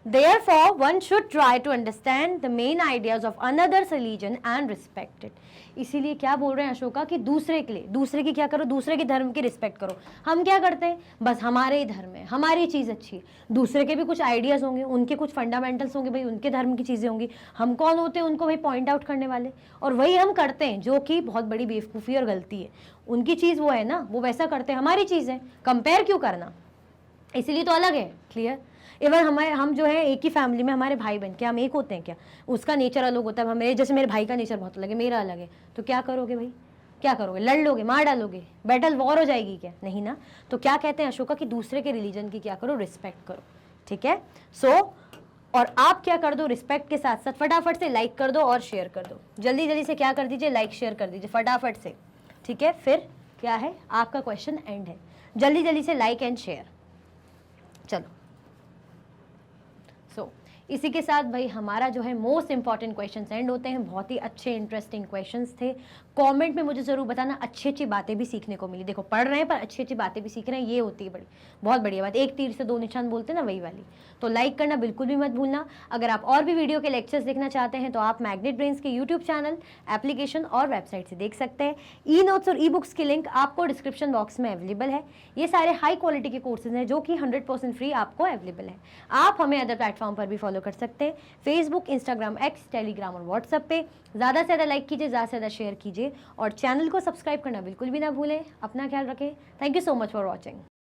Therefore, one should try to understand the main ideas of another's religion and respect it. इसीलिए क्या बोल रहे हैं अशोका कि दूसरे के लिए, दूसरे की क्या करो, दूसरे के धर्म की रिस्पेक्ट करो। हम क्या करते हैं, बस हमारे ही धर्म है, हमारी चीज़ अच्छी है, दूसरे के भी कुछ आइडियाज़ होंगे, उनके कुछ फंडामेंटल्स होंगे भाई, उनके धर्म की चीज़ें होंगी, हम कौन होते हैं उनको भाई पॉइंट आउट करने वाले, और वही हम करते हैं, जो कि बहुत बड़ी बेवकूफ़ी और गलती है। उनकी चीज़ वो है ना, वो वैसा करते हैं, हमारी चीज़ है, कंपेयर क्यों करना, इसीलिए तो अलग है। क्लियर? इवन हम जो है एक ही फैमिली में, हमारे भाई बहन, क्या हम एक होते हैं क्या? उसका नेचर अलग होता है, हमें जैसे मेरे भाई का नेचर बहुत अलग है, मेरा अलग है, तो क्या करोगे भाई, क्या करोगे, लड़ लोगे, मार डालोगे, बैटल वॉर हो जाएगी क्या? नहीं ना। तो क्या कहते हैं अशोका कि दूसरे के रिलीजन की क्या करो, रिस्पेक्ट करो, ठीक है। सो और आप क्या कर दो, रिस्पेक्ट के साथ साथ फटाफट से लाइक कर दो और शेयर कर दो, जल्दी जल्दी से क्या कर दीजिए, लाइक शेयर कर दीजिए फटाफट से, ठीक है। फिर क्या है, आपका क्वेश्चन एंड है, जल्दी जल्दी से लाइक एंड शेयर। चलो, इसी के साथ भाई हमारा जो है मोस्ट इंपॉर्टेंट क्वेश्चन एंड होते हैं। बहुत ही अच्छे इंटरेस्टिंग क्वेश्चंस थे। कमेंट में मुझे ज़रूर बताना, अच्छी अच्छी बातें भी सीखने को मिली। देखो पढ़ रहे हैं पर अच्छी अच्छी बातें भी सीख रहे हैं, ये होती है बहुत बढ़िया बात। एक तीर से दो निशान बोलते हैं ना, वही वाली। तो लाइक करना बिल्कुल भी मत भूलना। अगर आप और भी वीडियो के लेक्चर्स देखना चाहते हैं तो आप मैग्नेट ब्रेन्स के यूट्यूब चैनल, एप्लीकेशन और वेबसाइट से देख सकते हैं। ई नोट्स और ई बुक्स की लिंक आपको डिस्क्रिप्शन बॉक्स में अवेलेबल है। ये सारे हाई क्वालिटी के कोर्सेज हैं जो कि 100% फ्री आपको अवेलेबल है। आप हमें अदर प्लेटफॉर्म पर भी फॉलो कर सकते हैं, फेसबुक, इंस्टाग्राम, एक्स, टेलीग्राम और व्हाट्सएप पे। ज़्यादा से ज़्यादा लाइक कीजिए, ज़्यादा से ज़्यादा शेयर कीजिए और चैनल को सब्सक्राइब करना बिल्कुल भी ना भूलें। अपना ख्याल रखें। Thank you so much for watching.